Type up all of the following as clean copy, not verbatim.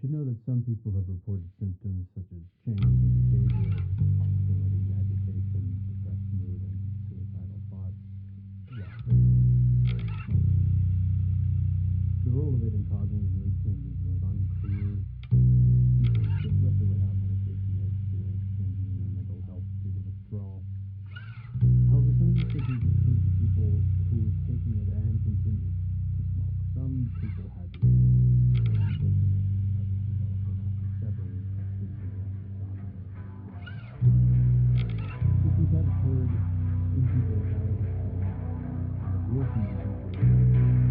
should know that some people have reported symptoms such as changes in behavior, hostility, agitation, depressed mood, and suicidal thoughts while smoking. The role of it in causing these mood changes was unclear. People with or without medication may experience changes in their mental health due to withdrawal. However, some of these symptoms occurred to people who were taking it and continued to smoke. Some people had these symptoms and taking it. Others developed them after several weeks of symptoms after stopping it. Symptoms have occurred in people without a history of and have worsened in people with a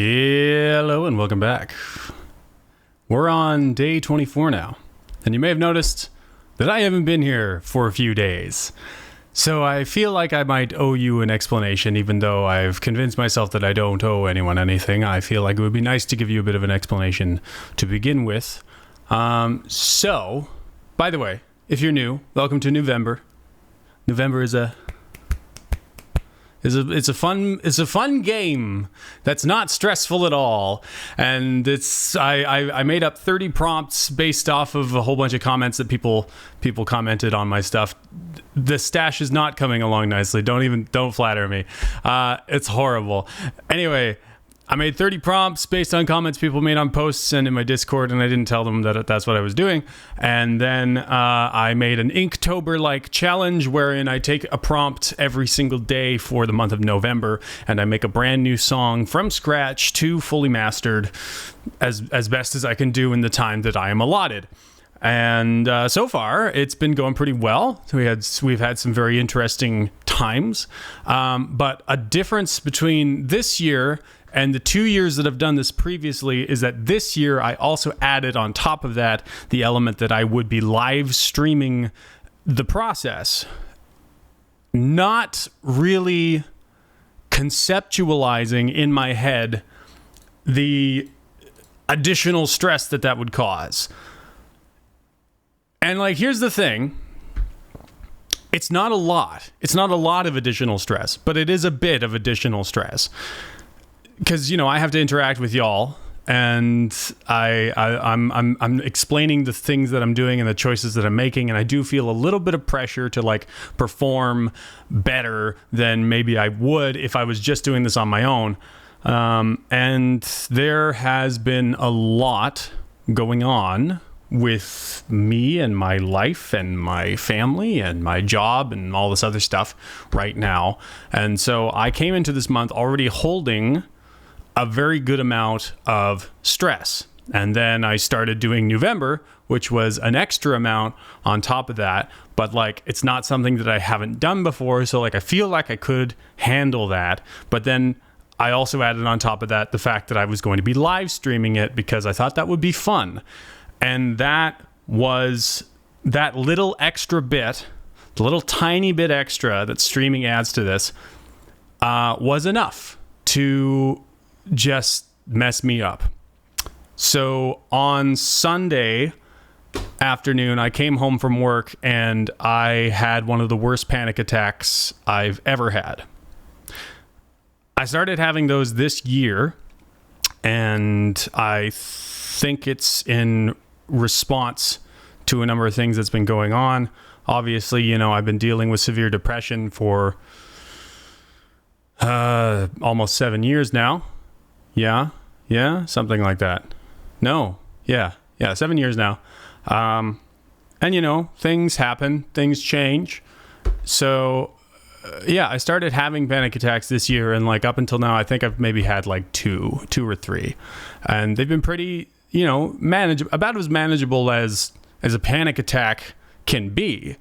Hello and welcome back. We're on day 24 now, and you may have noticed that I haven't been here for a few days. So I feel like I might owe you an explanation, even though I've convinced myself that I don't owe anyone anything. I feel like it would be nice to give you a bit of an explanation to begin with. So, by the way, if you're new, welcome to Newvember. Newvember is it's a fun game that's not stressful at all, and I made up 30 prompts based off of a whole bunch of comments that people commented on my stuff. The stash is not coming along nicely. Don't flatter me. It's horrible. Anyway, I made 30 prompts based on comments people made on posts and in my Discord, and I didn't tell them that that's what I was doing. And then I made an Inktober-like challenge wherein I take a prompt every single day for the month of November, and I make a brand new song from scratch to fully mastered as best as I can do in the time that I am allotted. And so far, it's been going pretty well. We've had some very interesting times. But a difference between this year and the 2 years that I've done this previously is that this year I also added on top of that the element that I would be live streaming the process. Not really conceptualizing in my head the additional stress that would cause. And here's the thing. It's not a lot. It's not a lot of additional stress, but it is a bit of additional stress. Because, I have to interact with y'all, and I'm explaining the things that I'm doing and the choices that I'm making, and I do feel a little bit of pressure to perform better than maybe I would if I was just doing this on my own. And there has been a lot going on with me and my life and my family and my job and all this other stuff right now. And so I came into this month already holding a very good amount of stress. And then I started doing Newvember, which was an extra amount on top of that. But it's not something that I haven't done before. So I feel like I could handle that. But then I also added on top of that the fact that I was going to be live streaming it because I thought that would be fun. And that was that little extra bit, the little tiny bit extra that streaming adds to this, was enough to just mess me up. So on Sunday afternoon, I came home from work and I had one of the worst panic attacks I've ever had. I started having those this year, and I think it's in response to a number of things that's been going on. Obviously, I've been dealing with severe depression for almost 7 years now. Yeah, something like that. No, yeah, 7 years now. And things happen, things change. So, I started having panic attacks this year, and up until now, I think I've maybe had two or three. And they've been pretty, manageable, about as manageable as a panic attack can be,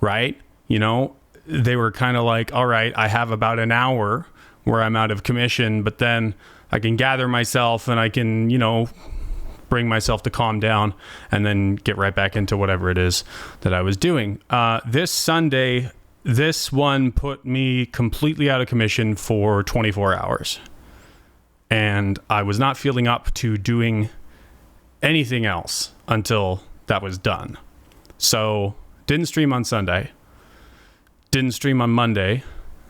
right? They were kind of all right, I have about an hour where I'm out of commission, but then I can gather myself and I can, bring myself to calm down and then get right back into whatever it is that I was doing. This Sunday, this one put me completely out of commission for 24 hours. And I was not feeling up to doing anything else until that was done. So, didn't stream on Sunday. Didn't stream on Monday.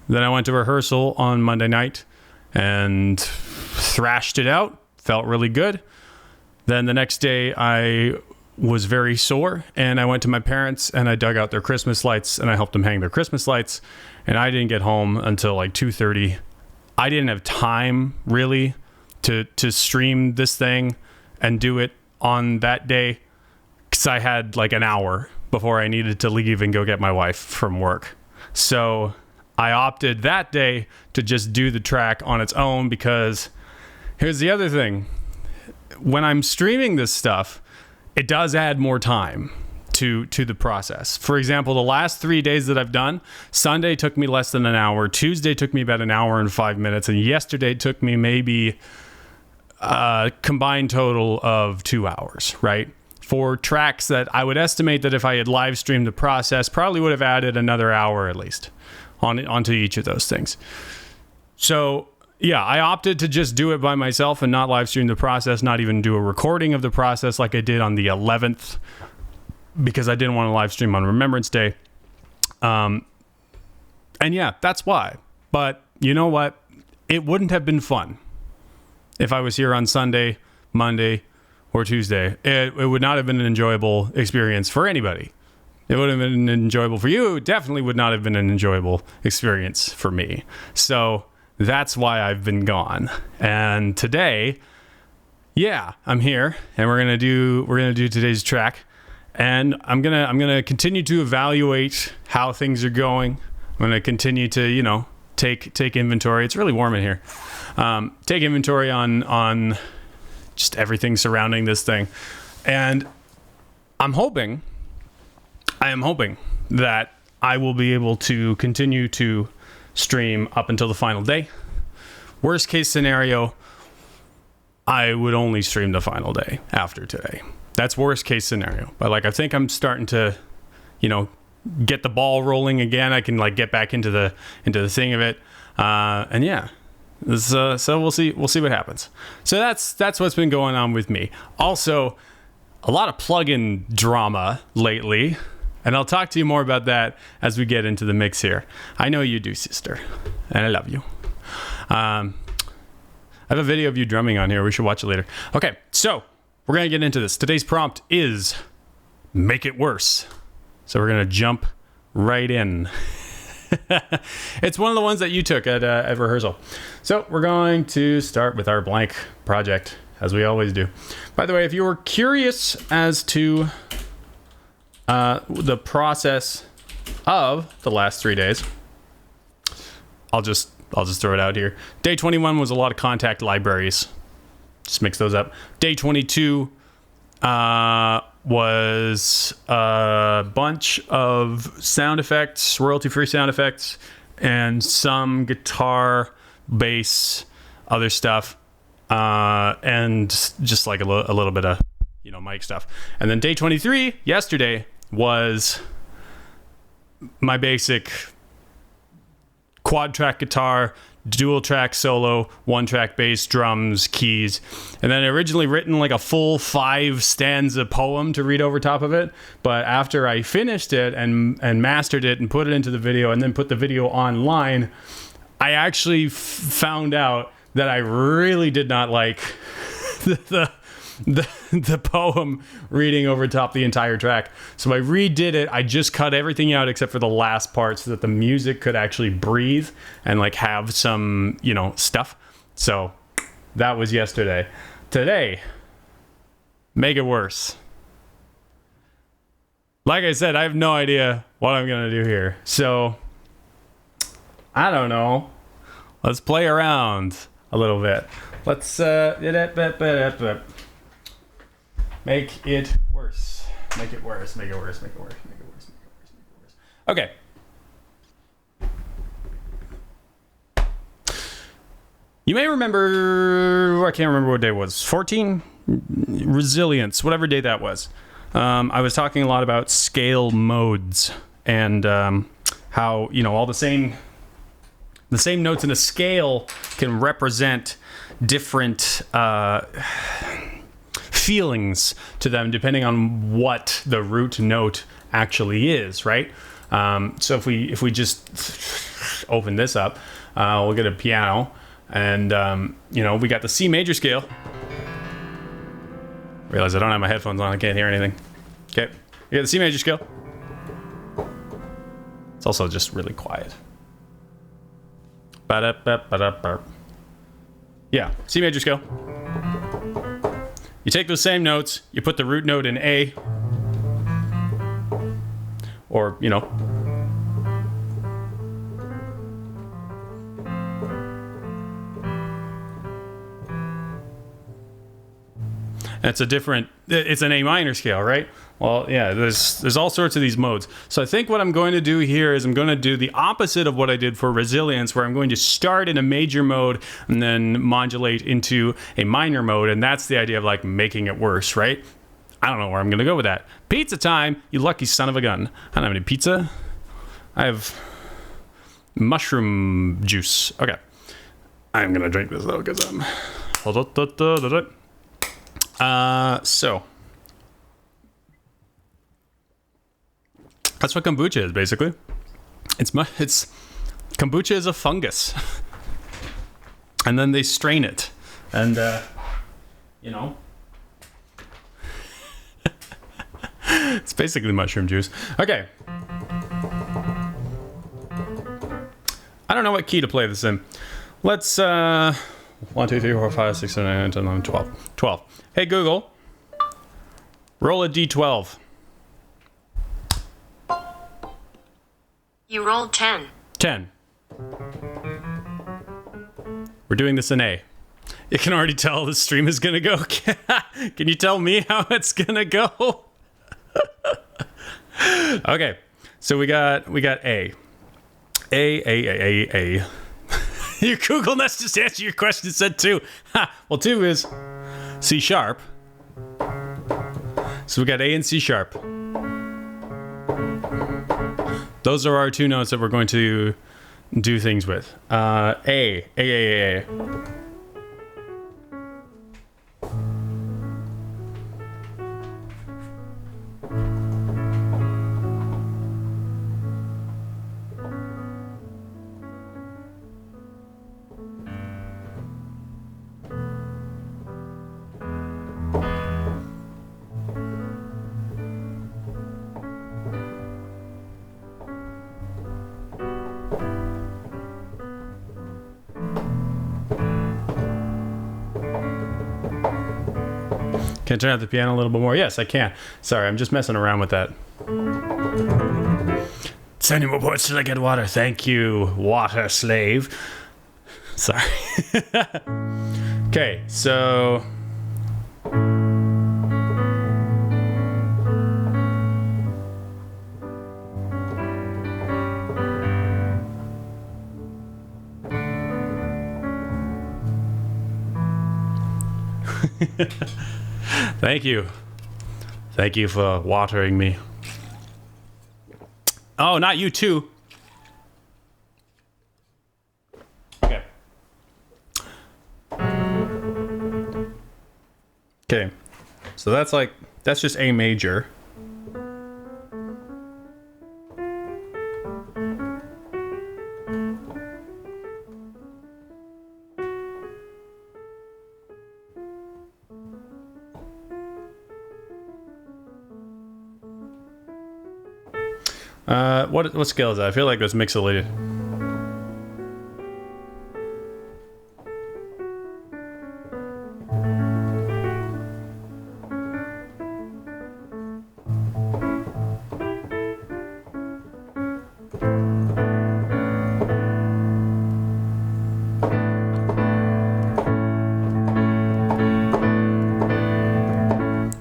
Then I went to rehearsal on Monday night and thrashed it out. Felt really good. Then the next day I was very sore, and I went to my parents and I dug out their Christmas lights and I helped them hang their Christmas lights, and I didn't get home until 2:30. I didn't have time really to stream this thing and do it on that day because I had an hour before I needed to leave and go get my wife from work. So I opted that day to just do the track on its own, because here's the other thing. When I'm streaming this stuff, it does add more time to the process. For example, the last 3 days that I've done, Sunday took me less than an hour, Tuesday took me about an hour and 5 minutes, and yesterday took me maybe combined total of 2 hours, right? For tracks that I would estimate that if I had live streamed the process, probably would have added another hour at least onto each of those things. So yeah, I opted to just do it by myself and not live stream the process, not even do a recording of the process like I did on the 11th, because I didn't want to live stream on Remembrance Day. And yeah, that's why. But you know what? It wouldn't have been fun if I was here on Sunday, Monday, or Tuesday. It would not have been an enjoyable experience for anybody. It would have been enjoyable for you. It definitely would not have been an enjoyable experience for me. So that's why I've been gone. And today, yeah, I'm here, and we're gonna do today's track. And I'm gonna continue to evaluate how things are going. I'm gonna continue to, take inventory. It's really warm in here. Take inventory on just everything surrounding this thing. And I am hoping that I will be able to continue to stream up until the final day. Worst case scenario, I would only stream the final day after today. That's worst case scenario. But I think I'm starting to, get the ball rolling again. I can get back into the thing of it. And yeah. So we'll see what happens. So that's what's been going on with me. Also, a lot of plugin drama lately, and I'll talk to you more about that as we get into the mix here. I know you do, sister, and I love you. I have a video of you drumming on here. We should watch it later. Okay, so we're gonna get into this. Today's prompt is make it worse. So we're gonna jump right in. It's one of the ones that you took at rehearsal. So we're going to start with our blank project, as we always do. By the way, if you were curious as to the process of the last 3 days, I'll just throw it out here. Day 21 was a lot of contact libraries. Just mix those up. Day 22 was a bunch of sound effects, royalty-free sound effects, and some guitar, bass, other stuff, and just a little bit of mic stuff. And then day 23, yesterday, was my basic quad track guitar, dual track solo, 1-track bass, drums, keys, and then originally written a full 5-stanza poem to read over top of it. But after I finished it and mastered it and put it into the video and then put the video online, I actually found out that I really did not like the poem reading over top the entire track. So I redid it. I just cut everything out except for the last part so that the music could actually breathe and have some, stuff. So that was yesterday. Today, make it worse. Like I said, I have no idea what I'm going to do here. So I don't know. Let's play around a little bit. Let's make it worse. Make it worse. Make it worse. Make it worse. Make it worse. Make it worse. Make it worse. Okay. You may remember, I can't remember what day it was. 14? Resilience, whatever day that was. I was talking a lot about scale modes and how, all the same notes in a scale can represent different feelings to them depending on what the root note actually is, right? So if we just open this up, we'll get a piano, and we got the C major scale. Realize I don't have my headphones on, I can't hear anything. Okay, we got the C major scale. It's also just really quiet. Yeah, C major scale. You take those same notes, you put the root note in A, or, it's an A minor scale, right? Well, yeah, there's all sorts of these modes. So I think what I'm going to do here is I'm going to do the opposite of what I did for resilience, where I'm going to start in a major mode and then modulate into a minor mode, and that's the idea of like making it worse, right? I don't know where I'm going to go with that. Pizza time, you lucky son of a gun. I don't have any pizza. I have mushroom juice. Okay. I'm going to drink this though because I'm... So... That's what kombucha is, basically. It's kombucha is a fungus, and then they strain it, and you know, it's basically mushroom juice. Okay. I don't know what key to play this in. Let's 1, 2, 3, 4, 5, 6, 7, 8, 9, 10, 11, 12. 12. Hey Google, roll a d12. You rolled 10. 10. We're doing this in A. You can already tell the stream is gonna go. Can you tell me how it's gonna go? Okay, so we got A. A. Your Google Nest just answered your question and said 2. Well, 2 is C sharp. So we got A and C sharp. Those are our 2 notes that we're going to do things with. A. Can I turn out the piano a little bit more? Yes, I can. Sorry, I'm just messing around with that. 70 more points till I get water. Thank you, water slave. Sorry. Okay, so... Thank you. Thank you for watering me. Oh, not you too. Okay. Okay. So that's just A major. What scale is that? I feel like that's mixolydian.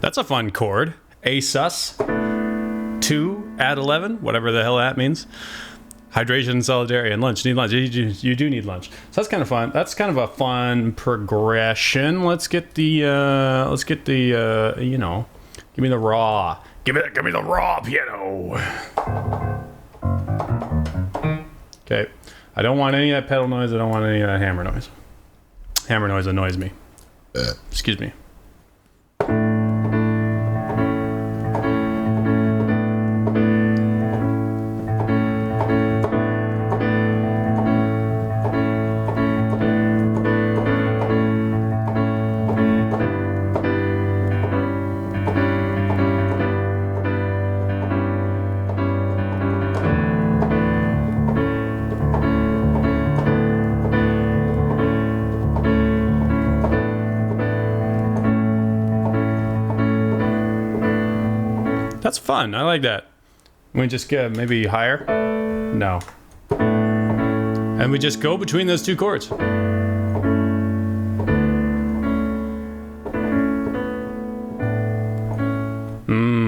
That's a fun chord. A sus. 2 add 11, whatever the hell that means. Hydration, solidarity, and lunch. Need lunch. You do need lunch. So that's kind of fun. That's kind of a fun progression. Let's get the you know, give me the raw. Give me the raw piano. Okay. I don't want any of that pedal noise. I don't want any of that hammer noise. Hammer noise annoys me. Excuse me. That's fun. I like that. We just get maybe higher? No. And we just go between those 2 chords.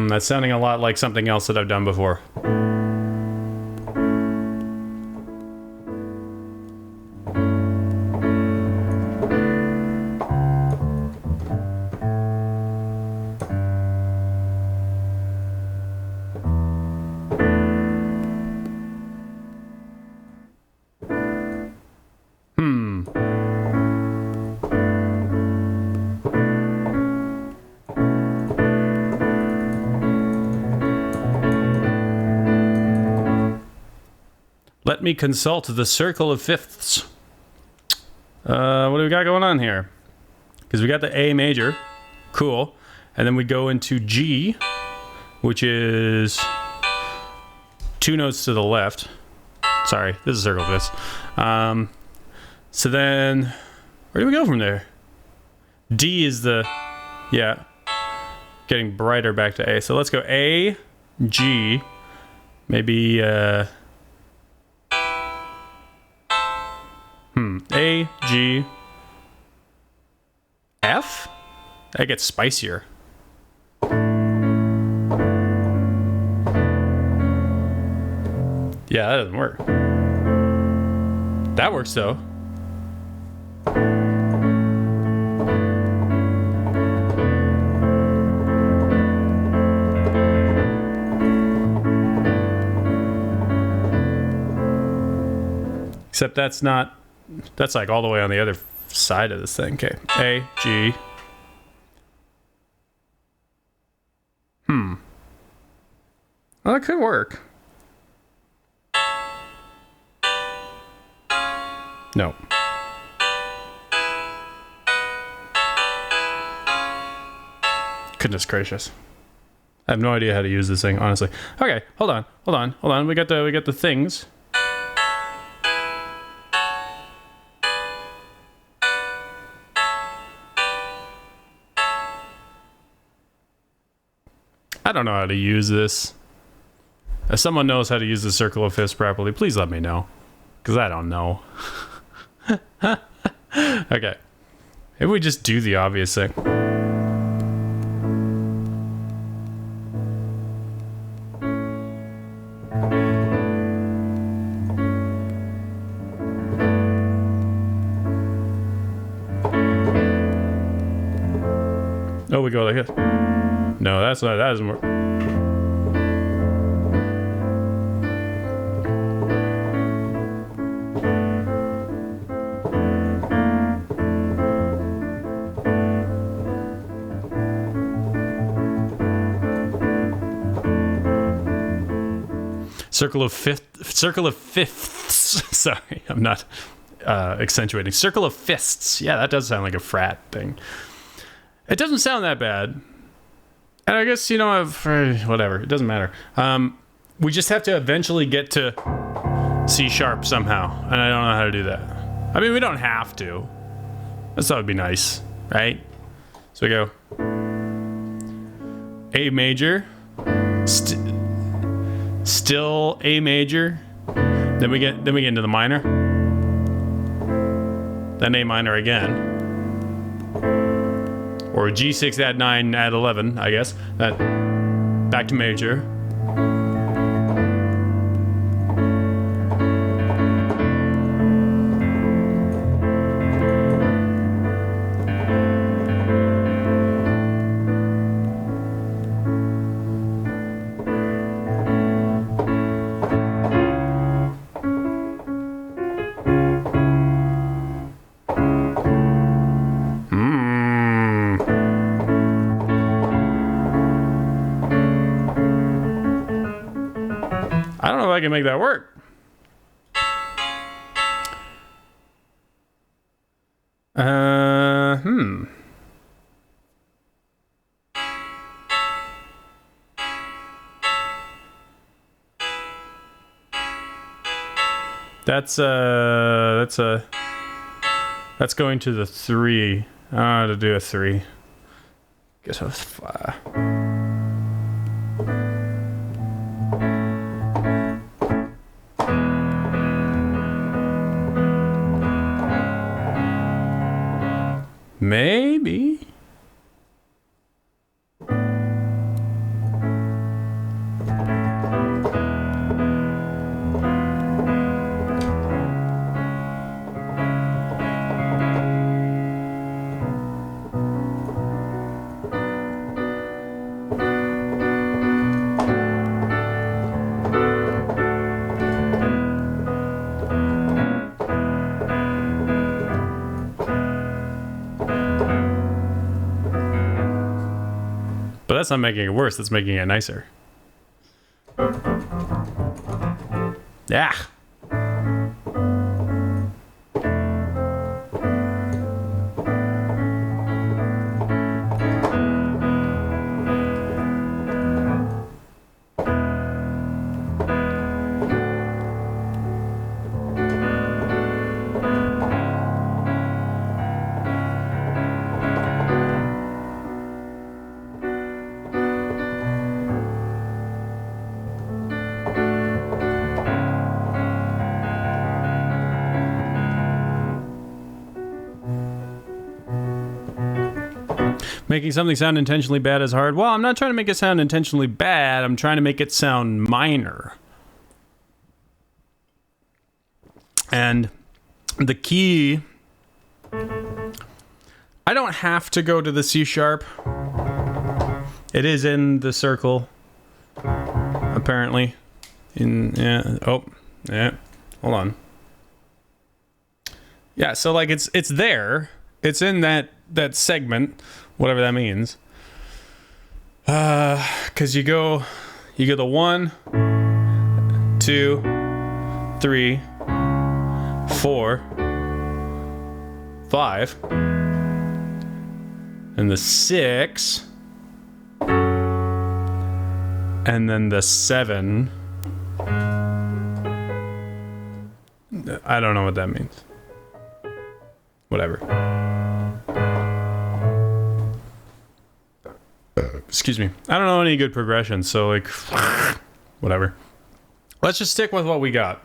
That's sounding a lot like something else that I've done before. Let me consult the circle of fifths. What do we got going on here? Because we got the A major. Cool. And then we go into G, which is 2 notes to the left. Sorry, this is circle of fifths. So then, where do we go from there? D is the, yeah, getting brighter back to A. So let's go A, G, maybe, A, G, F? That gets spicier. Yeah, that doesn't work. That works though. Except that's not, that's like all the way on the other side of this thing. Okay, A, G. Well, that could work. No. Goodness gracious. I have no idea how to use this thing, honestly. Okay, hold on. We got the things. I don't know how to use this. If someone knows how to use the circle of fifths properly, please let me know. Because I don't know. Okay. Maybe we just do the obvious thing. Oh, we go like this. No, that's not, that doesn't work. Circle of fifths. Sorry, I'm not accentuating. Circle of fists. Yeah, that does sound like a frat thing. It doesn't sound that bad. And I guess, you know, whatever. It doesn't matter. We just have to eventually get to C sharp somehow. And I don't know how to do that. I mean, we don't have to. That would be nice, right? So we go A major. Still A major. Then we get into the minor. Then A minor again. Or G6 add 9 add 11, I guess. Back to major. I don't know if I can make that work. That's going to the 3. To do a 3. Guess I was 5. Maybe. that's not making it worse. That's making it nicer. Yeah. Making something sound intentionally bad is hard. Well, I'm not trying to make it sound intentionally bad. I'm trying to make it sound minor. And the key... I don't have to go to the C sharp. It is in the circle, apparently. Hold on. Yeah, so like it's there. It's in that segment, whatever that means. Cause you go the 1, 2, 3, 4, 5, and the 6, and then the 7. I don't know what that means. Whatever. Excuse me. I don't know any good progressions, so like, whatever. Let's just stick with what we got.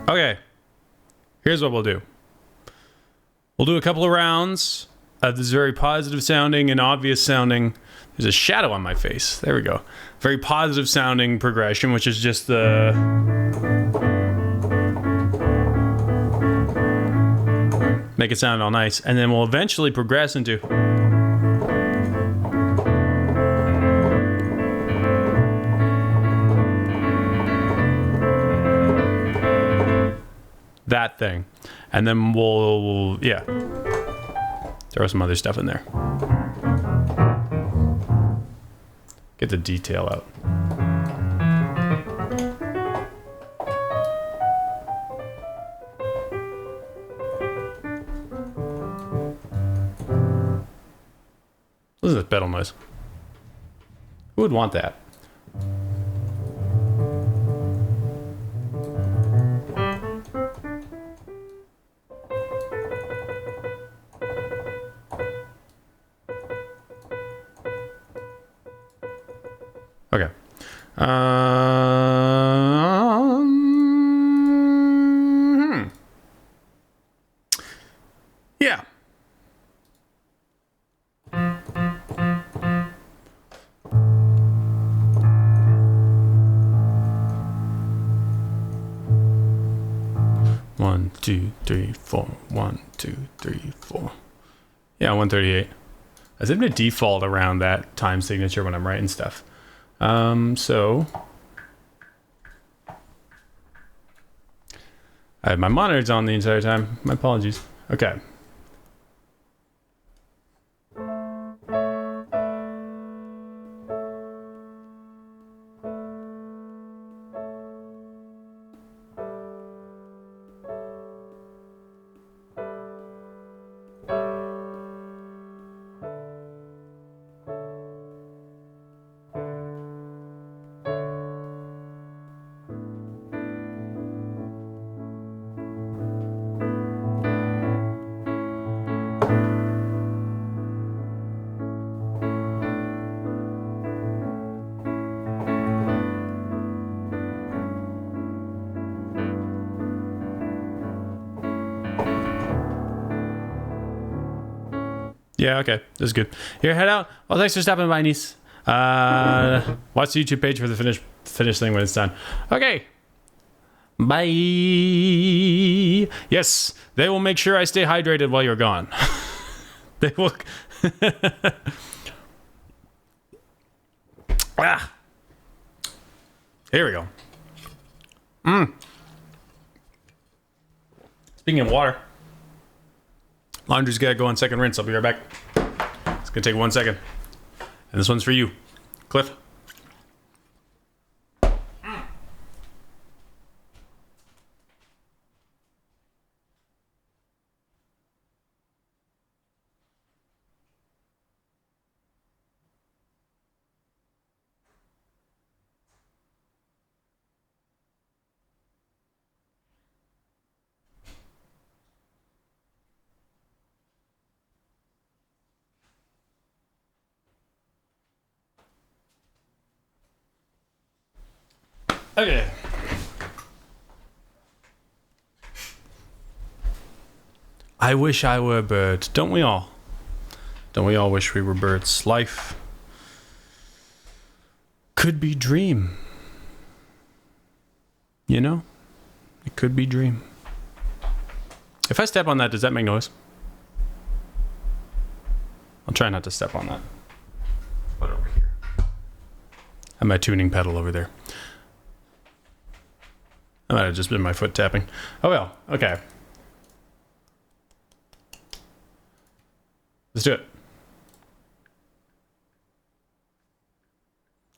Okay. Here's what we'll do. We'll do a couple of rounds of this very positive sounding and obvious sounding. There's a shadow on my face. There we go. Very positive sounding progression, which is just the... make it sound all nice. And then we'll eventually progress into... that thing. And then we'll yeah, throw some other stuff in there. Get the detail out. Listen to this pedal noise. Who would want that? Okay. Yeah. One, two, three, four. 1, 2, 3, 4. Yeah, 138. I seem to default around that time signature when I'm writing stuff. So I had my monitors on the entire time. My apologies. Okay. Yeah, okay. This is good. Here, head out. Well, thanks for stopping by, niece. Watch the YouTube page for the finish thing when it's done. Okay. Bye. Yes, they will make sure I stay hydrated while you're gone. They will. Ah. Here we go. Speaking of water, laundry's got to go on second rinse. I'll be right back. It's going to take 1 second. And this one's for you, Cliff. Okay. I wish I were a bird. Don't we all? Don't we all wish we were birds? Life could be dream. You know? It could be dream. If I step on that, does that make noise? I'll try not to step on that. Put it over here. I have my tuning pedal over there. That might have just been my foot tapping. Oh well, okay. Let's do it.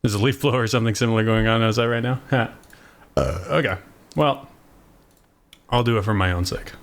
There's a leaf blower or something similar going on outside right now. Okay, well, I'll do it for my own sake.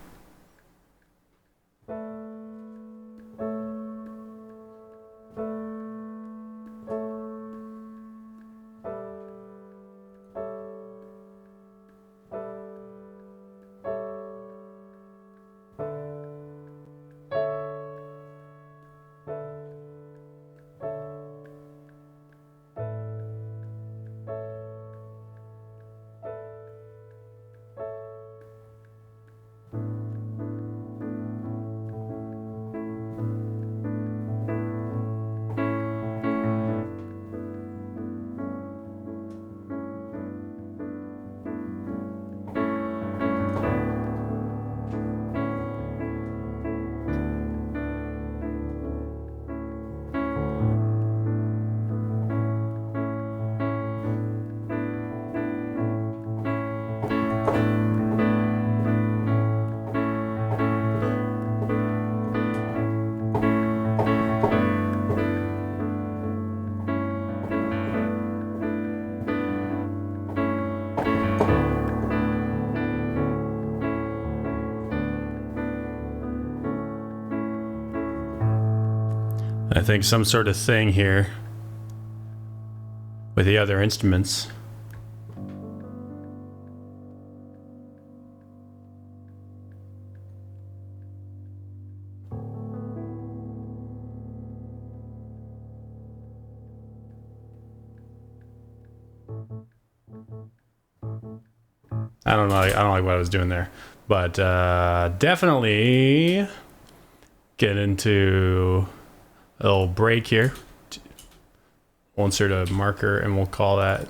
I think some sort of thing here with the other instruments. I don't know. I don't like what I was doing there, but definitely get into a little break here. We'll insert a marker and we'll call that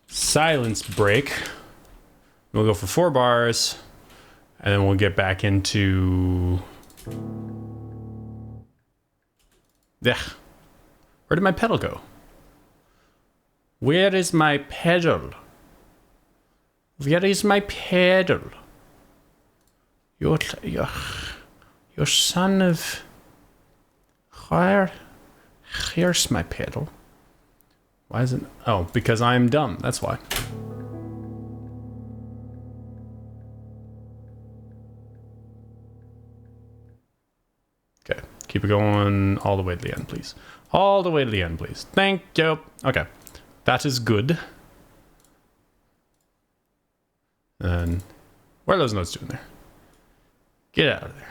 silence break. We'll go for 4 bars and then we'll get back into... Yeah. Where did my pedal go? Where is my pedal? Where is my pedal? Your son of... Where? Here's my pedal. Why isn't... Oh, because I'm dumb. That's why. Okay. Keep it going all the way to the end, please. All the way to the end, please. Thank you. Okay. That is good. And what are those notes doing there? Get out of there.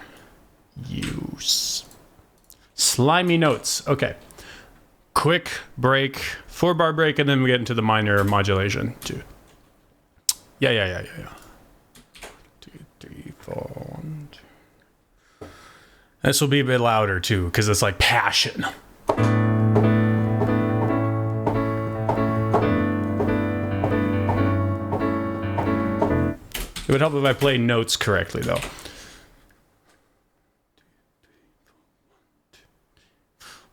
Use. Slimy notes. Okay. Quick break. 4-bar break, and then we get into the minor modulation. 2. Yeah. 2, 3, 4, 1, 2. This will be a bit louder too, because it's like passion. It would help if I play notes correctly, though.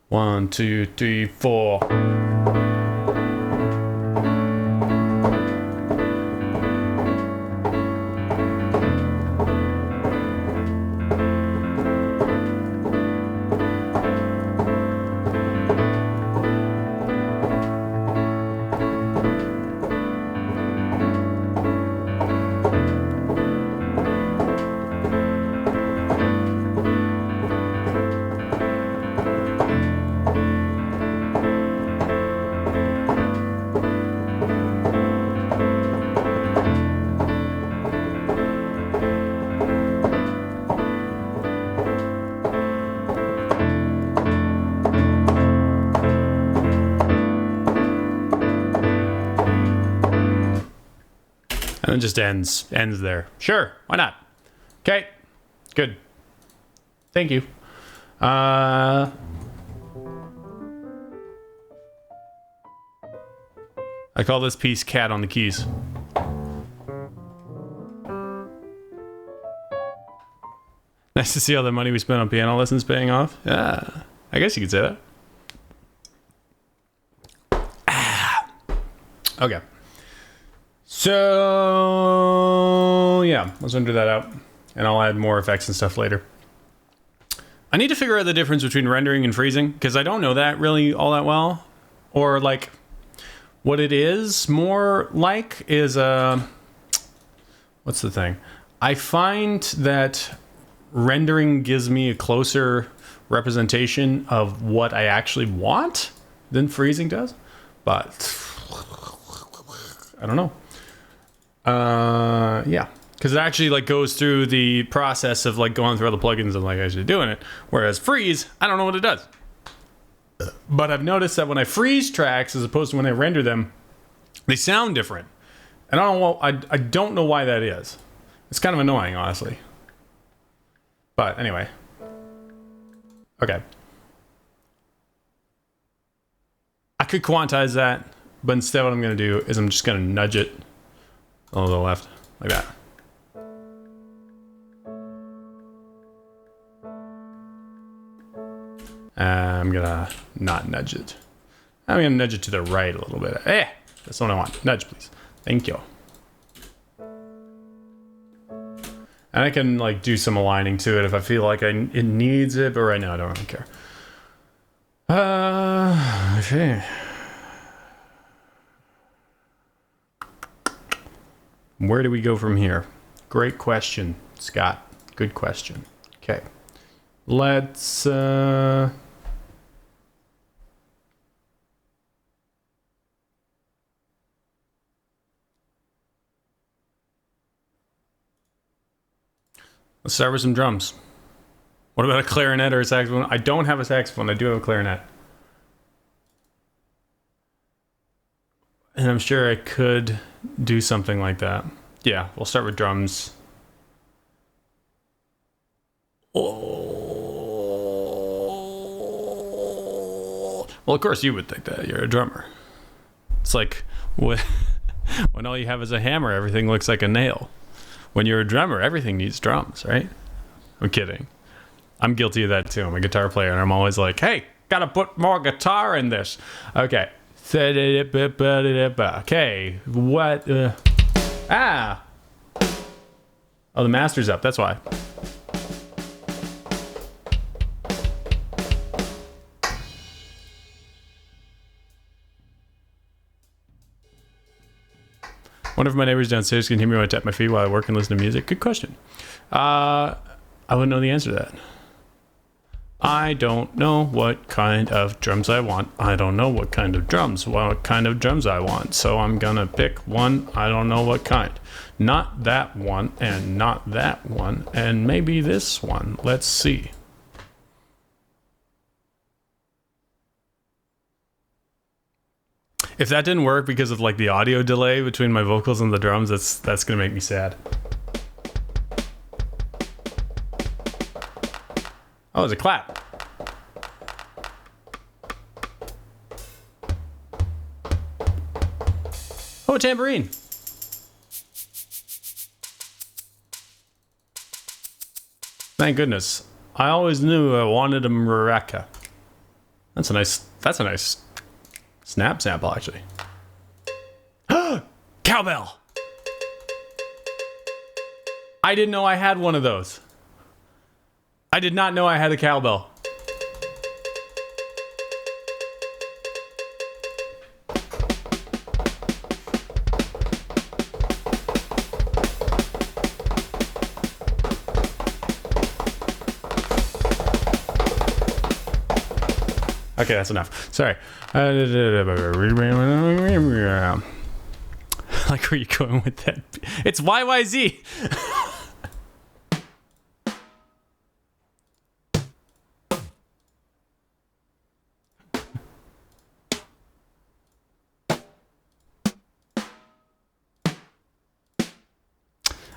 1, 2, 3, 4. And it just ends there. Sure, why not? Okay, good. Thank you. I call this piece Cat on the Keys. Nice to see all the money we spent on piano lessons paying off. Yeah, I guess you could say that. Okay. So, yeah, let's undo that out. And I'll add more effects and stuff later. I need to figure out the difference between rendering and freezing, because I don't know that really all that well. Or, like, what it is more like is, what's the thing? I find that rendering gives me a closer representation of what I actually want than freezing does. But I don't know. Yeah, because it actually like goes through the process of like going through all the plugins and like actually doing it. Whereas freeze, I don't know what it does. But I've noticed that when I freeze tracks as opposed to when I render them, they sound different. And I don't know why that is. It's kind of annoying, honestly. But anyway. Okay. I could quantize that, but instead what I'm going to do is I'm just going to nudge it a little to the left, like that. I'm going to not nudge it. I'm going to nudge it to the right a little bit. Eh, that's what I want. Nudge, please. Thank you. And I can like do some aligning to it if I feel like it needs it, but right now I don't really care. Okay. Where do we go from here? Great question, Scott. Good question. Okay. Let's start with some drums. What about a clarinet or a saxophone? I don't have a saxophone. I do have a clarinet. And I'm sure I could do something like that. Yeah, we'll start with drums. Oh. Well, of course you would think that. You're a drummer. It's like when all you have is a hammer, everything looks like a nail. When you're a drummer, everything needs drums, right? I'm kidding. I'm guilty of that too. I'm a guitar player and I'm always like, hey, gotta put more guitar in this. Okay. Okay. What? Oh, the master's up. That's why. Wonder if my neighbors downstairs can hear me when I tap my feet while I work and listen to music. Good question. I wouldn't know the answer to that. I don't know what kind of drums I want. I don't know what kind of drums I want. So I'm gonna pick one. I don't know what kind. Not that one and not that one and maybe this one. Let's see. If that didn't work because of like the audio delay between my vocals and the drums, that's gonna make me sad. Oh, it's a clap. Oh, a tambourine. Thank goodness. I always knew I wanted a maraca. That's a nice snap sample, actually. Cowbell! I didn't know I had one of those. I did not know I had a cowbell. Okay, that's enough. Sorry. Like where you going with that? It's YYZ.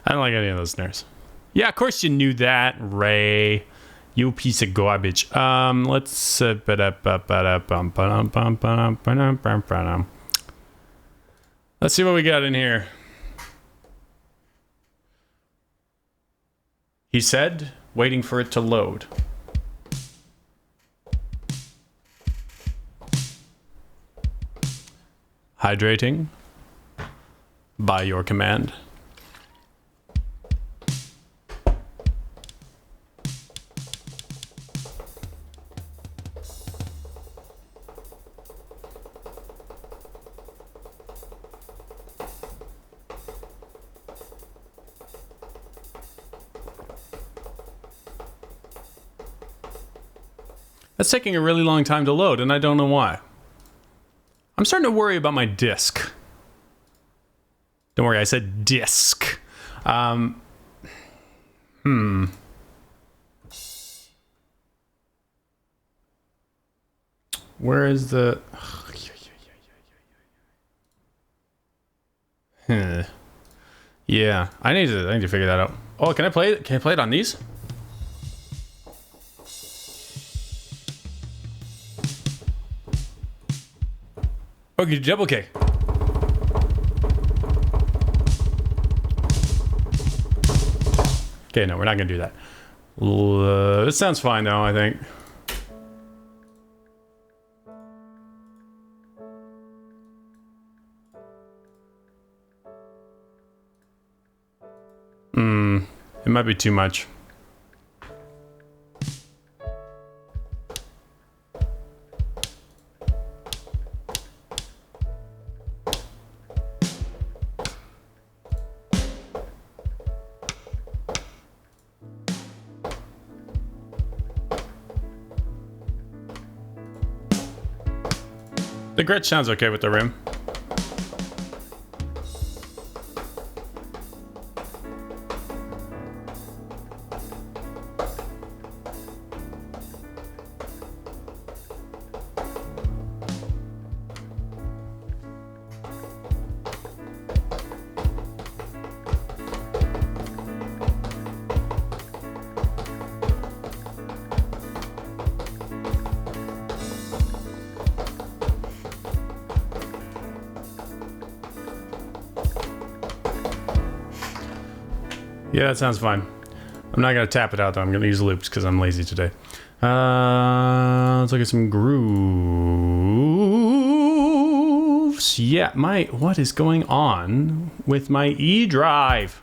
I don't like any of those snares. Yeah, of course you knew that, Ray. You piece of garbage. Let's let's see what we got in here. He said, waiting for it to load. Hydrating by your command. That's taking a really long time to load, and I don't know why. I'm starting to worry about my disk. Don't worry, I said disk. Where is the... Yeah, I need to figure that out. Oh, can I play it? Can I play it on these? Okay, double kick. Okay, no, we're not gonna do that. This sounds fine though, I think. It might be too much. The Gretsch sounds okay with the rim. Yeah, that sounds fine. I'm not gonna tap it out though. I'm gonna use loops because I'm lazy today. Let's look at some grooves. Yeah, what is going on with my E drive?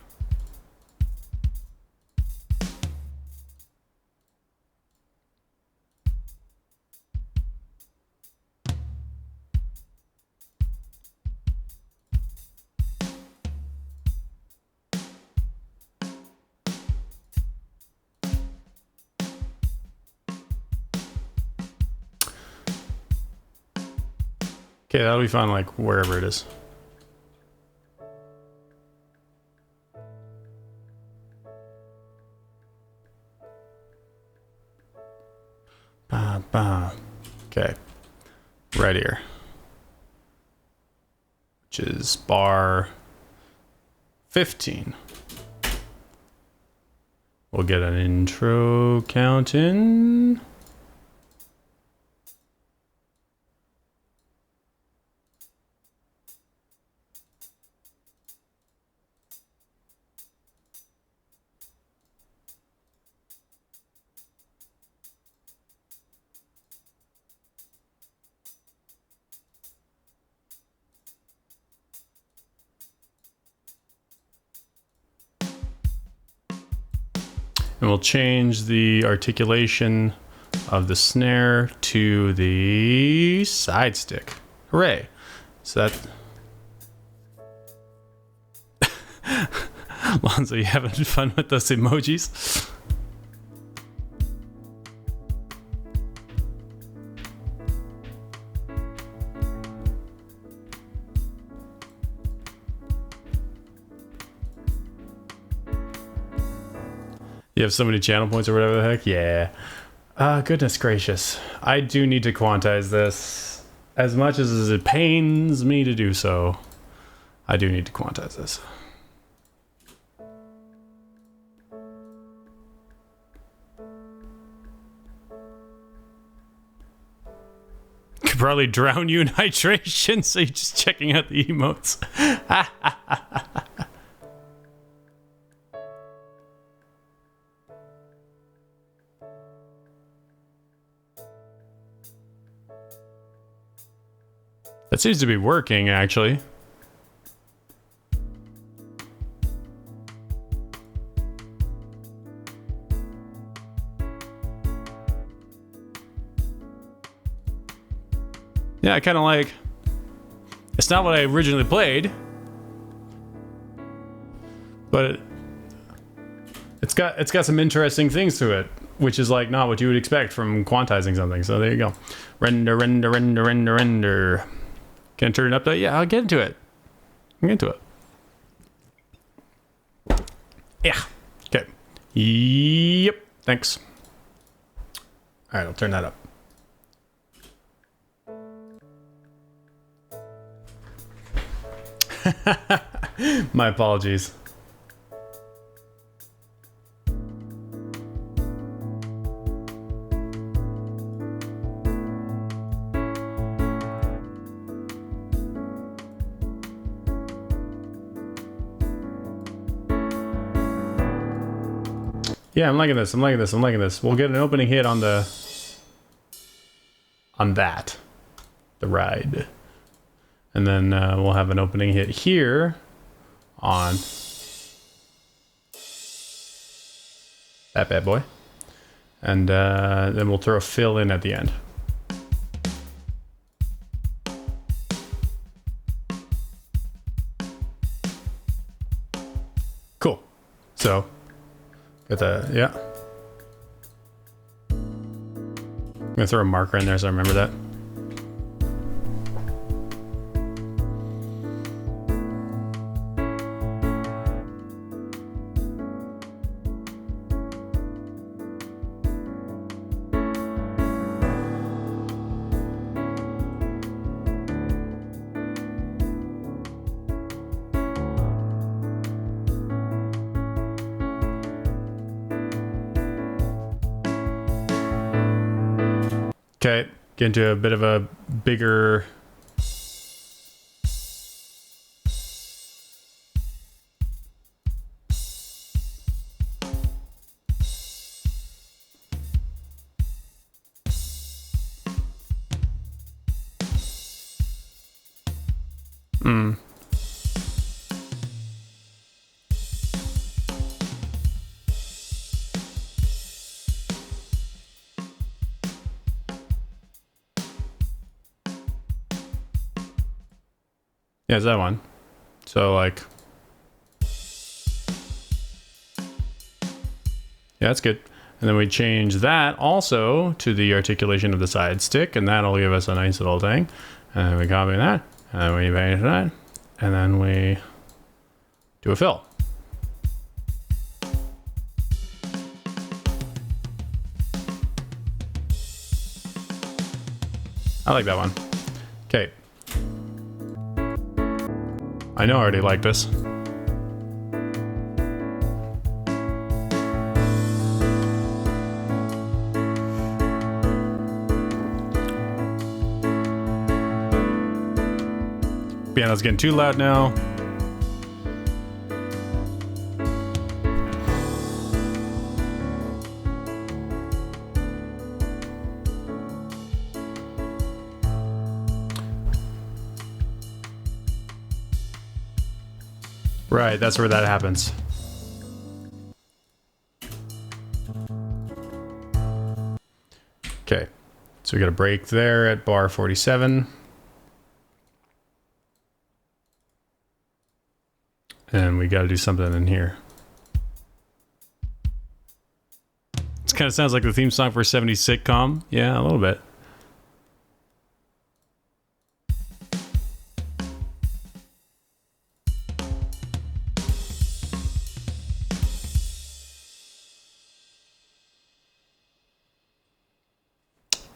Okay, that'll be fun, like, wherever it is. Okay. Right here. Which is bar 15. We'll get an intro count in. And we'll change the articulation of the snare to the side stick. Hooray. So that... Lonzo, you having fun with those emojis? You have so many channel points or whatever the heck? Yeah. Goodness gracious. I do need to quantize this. As much as it pains me to do so, I do need to quantize this. Could probably drown you in hydration, so you're just checking out the emotes. That seems to be working, actually. Yeah, I kind of like... It's not what I originally played, but it's got some interesting things to it, which is like not what you would expect from quantizing something. So there you go. Render, render, render, render, render. Can I turn it up though? Yeah, I'll get into it. I'll get into it. Yeah. Okay. Yep. Thanks. All right, I'll turn that up. My apologies. Yeah, I'm liking this. I'm liking this. I'm liking this. We'll get an opening hit on the... on that. The ride. And then we'll have an opening hit here on that bad boy. And then we'll throw a fill in at the end. Cool. So, get the, yeah. I'm gonna throw a marker in there so I remember that. Okay, get into a bit of a bigger... Yeah, it's that one. So, like... Yeah, that's good. And then we change that also to the articulation of the side stick, and that'll give us a nice little thing. And then we copy that, and then we paste that, and then we do a fill. I like that one. Okay. I know I already like this. Piano's getting too loud now. Right, that's where that happens. So we got a break there at bar 47. And we got to do something in here. This kind of sounds like the theme song for a 70s sitcom. Yeah, a little bit.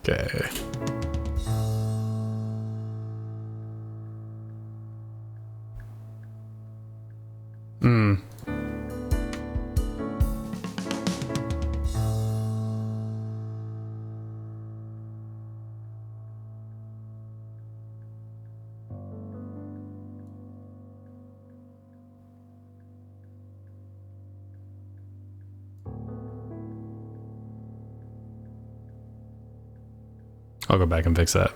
Okay. I'll go back and fix that.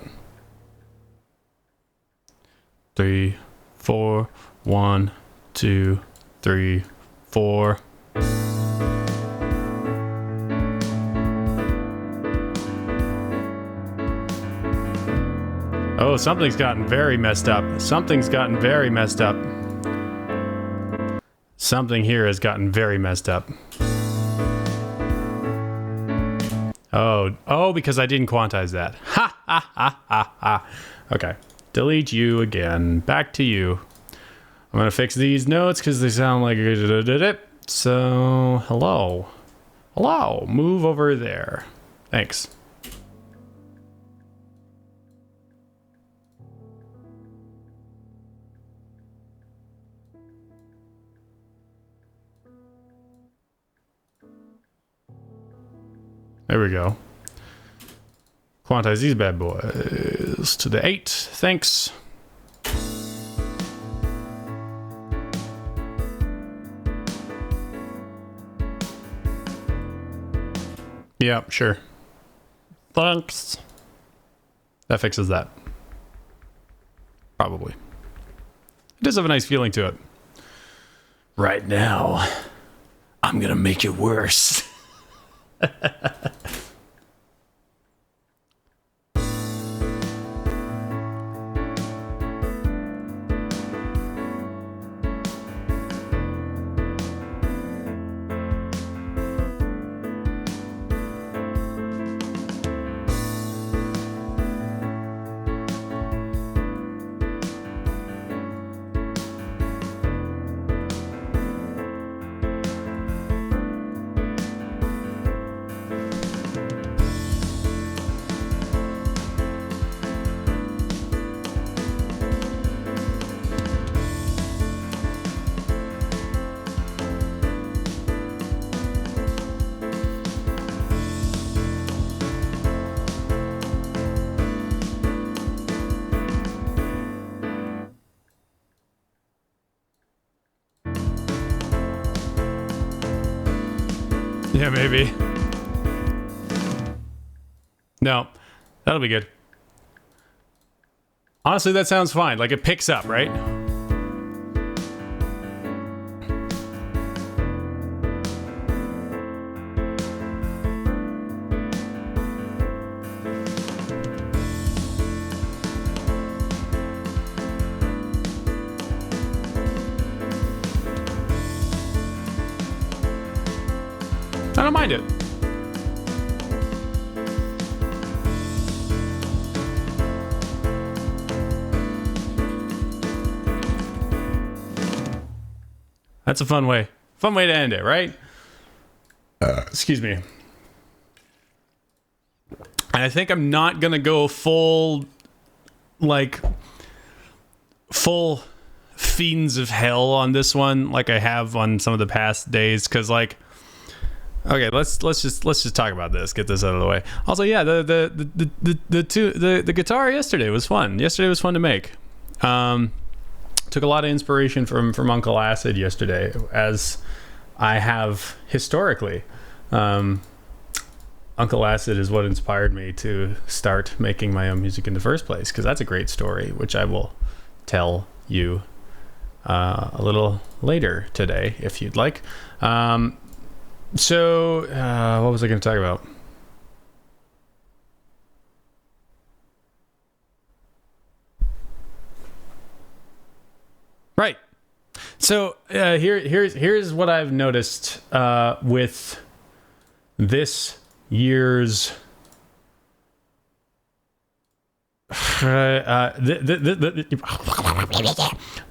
3, 4, 1, 2, 3, 4. Oh, something's gotten very messed up. Something's gotten very messed up. Something here has gotten very messed up. Oh, because I didn't quantize that. Ha, ha, ha, ha, ha. Okay, delete you again. Back to you. I'm gonna fix these notes because they sound like... So, hello. Hello, move over there. Thanks. There we go. Quantize these bad boys to the 8. Thanks. Yeah, sure. Thanks. That fixes that. Probably. It does have a nice feeling to it. Right now, I'm gonna make it worse. Yeah, maybe. No, that'll be good. Honestly, that sounds fine. Like, it picks up, right? I don't mind it. That's a fun way. Fun way to end it, right? Excuse me. And I think I'm not gonna go full Fiends of Hell on this one like I have on some of the past days, because like, okay, let's just talk about this. Get this out of the way. Also, yeah, the guitar yesterday was fun. Yesterday was fun to make. Took a lot of inspiration from Uncle Acid yesterday, as I have historically. Uncle Acid is what inspired me to start making my own music in the first place, because that's a great story, which I will tell you a little later today, if you'd like. So, what was I going to talk about? Right. So here's what I've noticed with this year's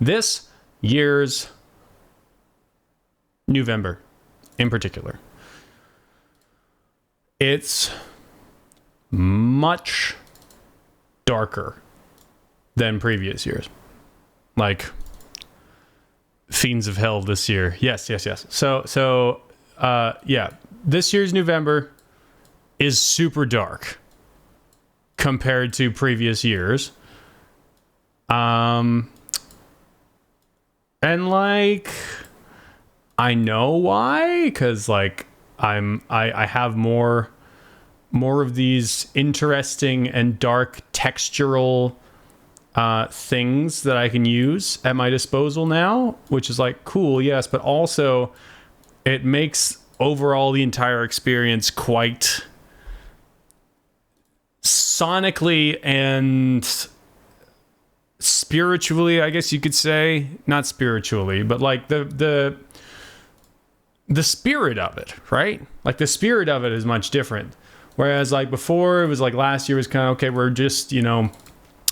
this year's Newvember in particular. It's much darker than previous years. Like Fiends of Hell this year. Yes. So yeah, this year's Newvember is super dark compared to previous years. And like I know why, because like I have more of these interesting and dark textural things that I can use at my disposal now, which is like cool, yes, but also it makes overall the entire experience quite sonically and spiritually, I guess you could say, not spiritually, but like the spirit of it, right? Like the spirit of it is much different. Whereas like before, it was like last year was kind of, okay, we're just,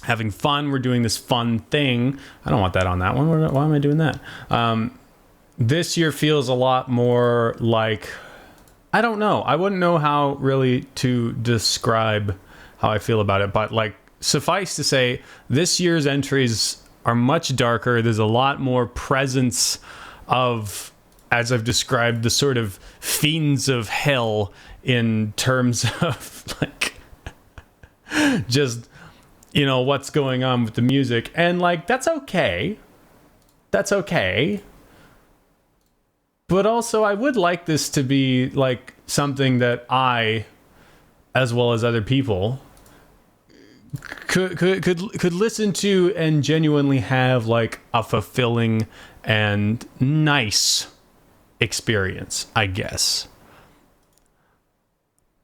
having fun. We're doing this fun thing. I don't want that on that one. Why am I doing that? This year feels a lot more like, I don't know. I wouldn't know how really to describe how I feel about it. But like, suffice to say, this year's entries are much darker. There's a lot more presence of, as I've described, the sort of fiends of hell in terms of like just what's going on with the music. And like that's okay, but also I would like this to be like something that I, as well as other people, could listen to and genuinely have like a fulfilling and nice experience, I guess.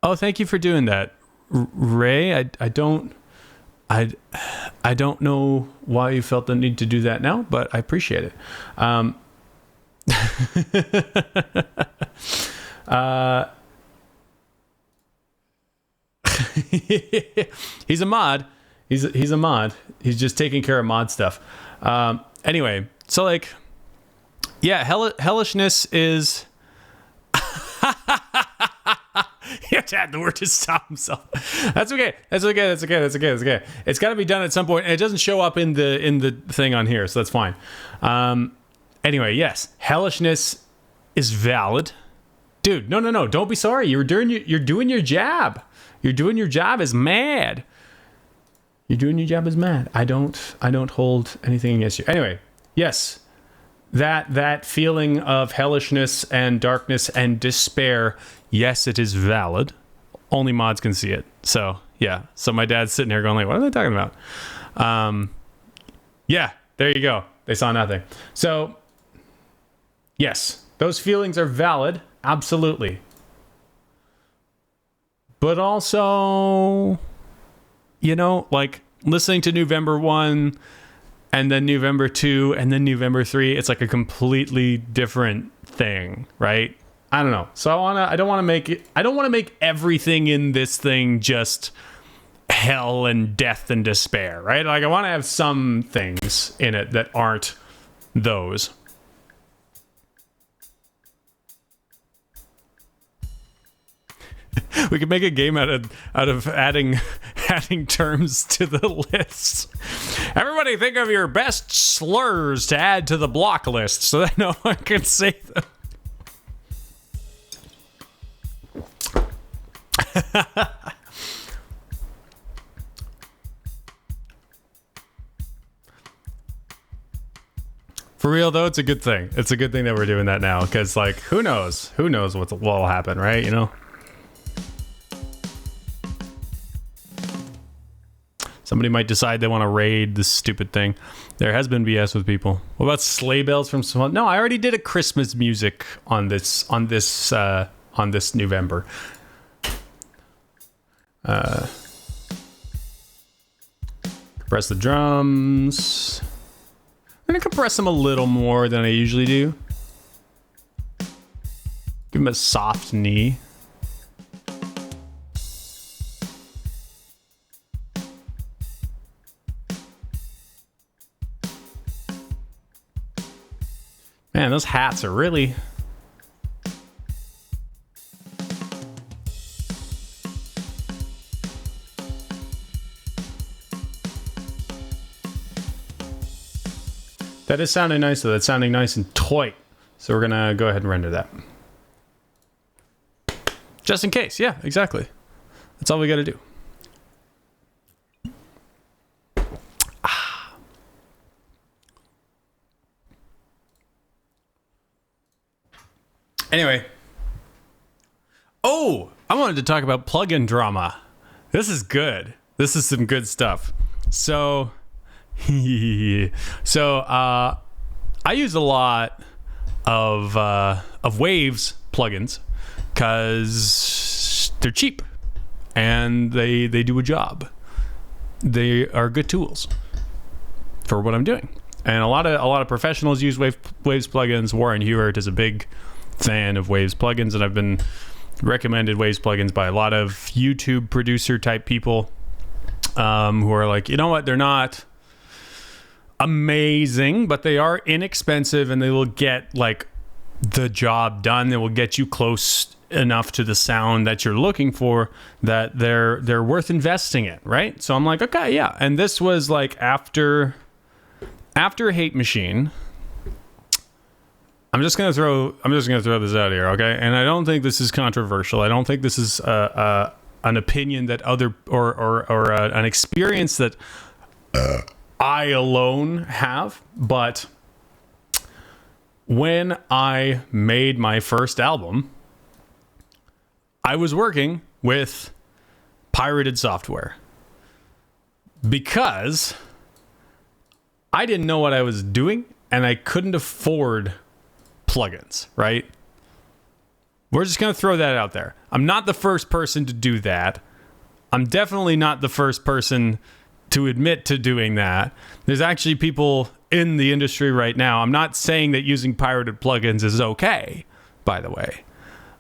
Oh, thank you for doing that, Ray. I don't know why you felt the need to do that now, but I appreciate it. He's a mod. He's a mod. He's just taking care of mod stuff. Anyway, so like, yeah, hellishness is. He had to add the word to stop himself. That's okay. It's got to be done at some point, and it doesn't show up in the thing on here, so that's fine. Anyway, yes, hellishness is valid, dude. No. Don't be sorry. You're doing your job. You're doing your job as mad. You're doing your job as mad. I don't hold anything against you. Anyway, yes. That feeling of hellishness and darkness and despair, yes, it is valid. Only mods can see it. So, yeah. So my dad's sitting here going like, what are they talking about? Yeah, there you go. They saw nothing. So, yes, those feelings are valid. Absolutely. But also, like listening to Newvember 1... and then Newvember 2, and then Newvember 3, it's like a completely different thing, right? I don't know. So I don't want to make everything in this thing just hell and death and despair, right? Like I want to have some things in it that aren't those. We could make a game out of adding terms to the list. Everybody think of your best slurs to add to the block list so that no one can say them. For real though, it's a good thing. It's a good thing that we're doing that now, because like who knows what will happen, right? Somebody might decide they want to raid this stupid thing. There has been BS with people. What about sleigh bells from some? No, I already did a Christmas music on this Newvember. Press the drums. going to compress them a little more than I usually do. Give them a soft knee. Man, those hats are really... That is sounding nice, though. That's sounding nice and tight. So we're going to go ahead and render that. Just in case. Yeah, exactly. That's all we got to do. Anyway. Oh, I wanted to talk about plugin drama. This is good. This is some good stuff. So, I use a lot of Waves plugins because they're cheap and they do a job. They are good tools for what I'm doing. And a lot of professionals use Waves plugins. Warren Hewart is a big fan of Waves plugins, and I've been recommended Waves plugins by a lot of YouTube producer type people who are like, you know what, they're not amazing, but they are inexpensive and they will get like the job done. They will get you close enough to the sound that you're looking for that they're worth investing in, right? So I'm like, okay, yeah. And this was like after Hate Machine. I'm just gonna throw this out here, okay? And I don't think this is controversial. I don't think this is an opinion that or an experience that I alone have. But when I made my first album, I was working with pirated software because I didn't know what I was doing and I couldn't afford plugins, right? We're just going to throw that out there. I'm not the first person to do that. I'm definitely not the first person to admit to doing that. There's actually people in the industry right now. I'm not saying that using pirated plugins is okay, by the way.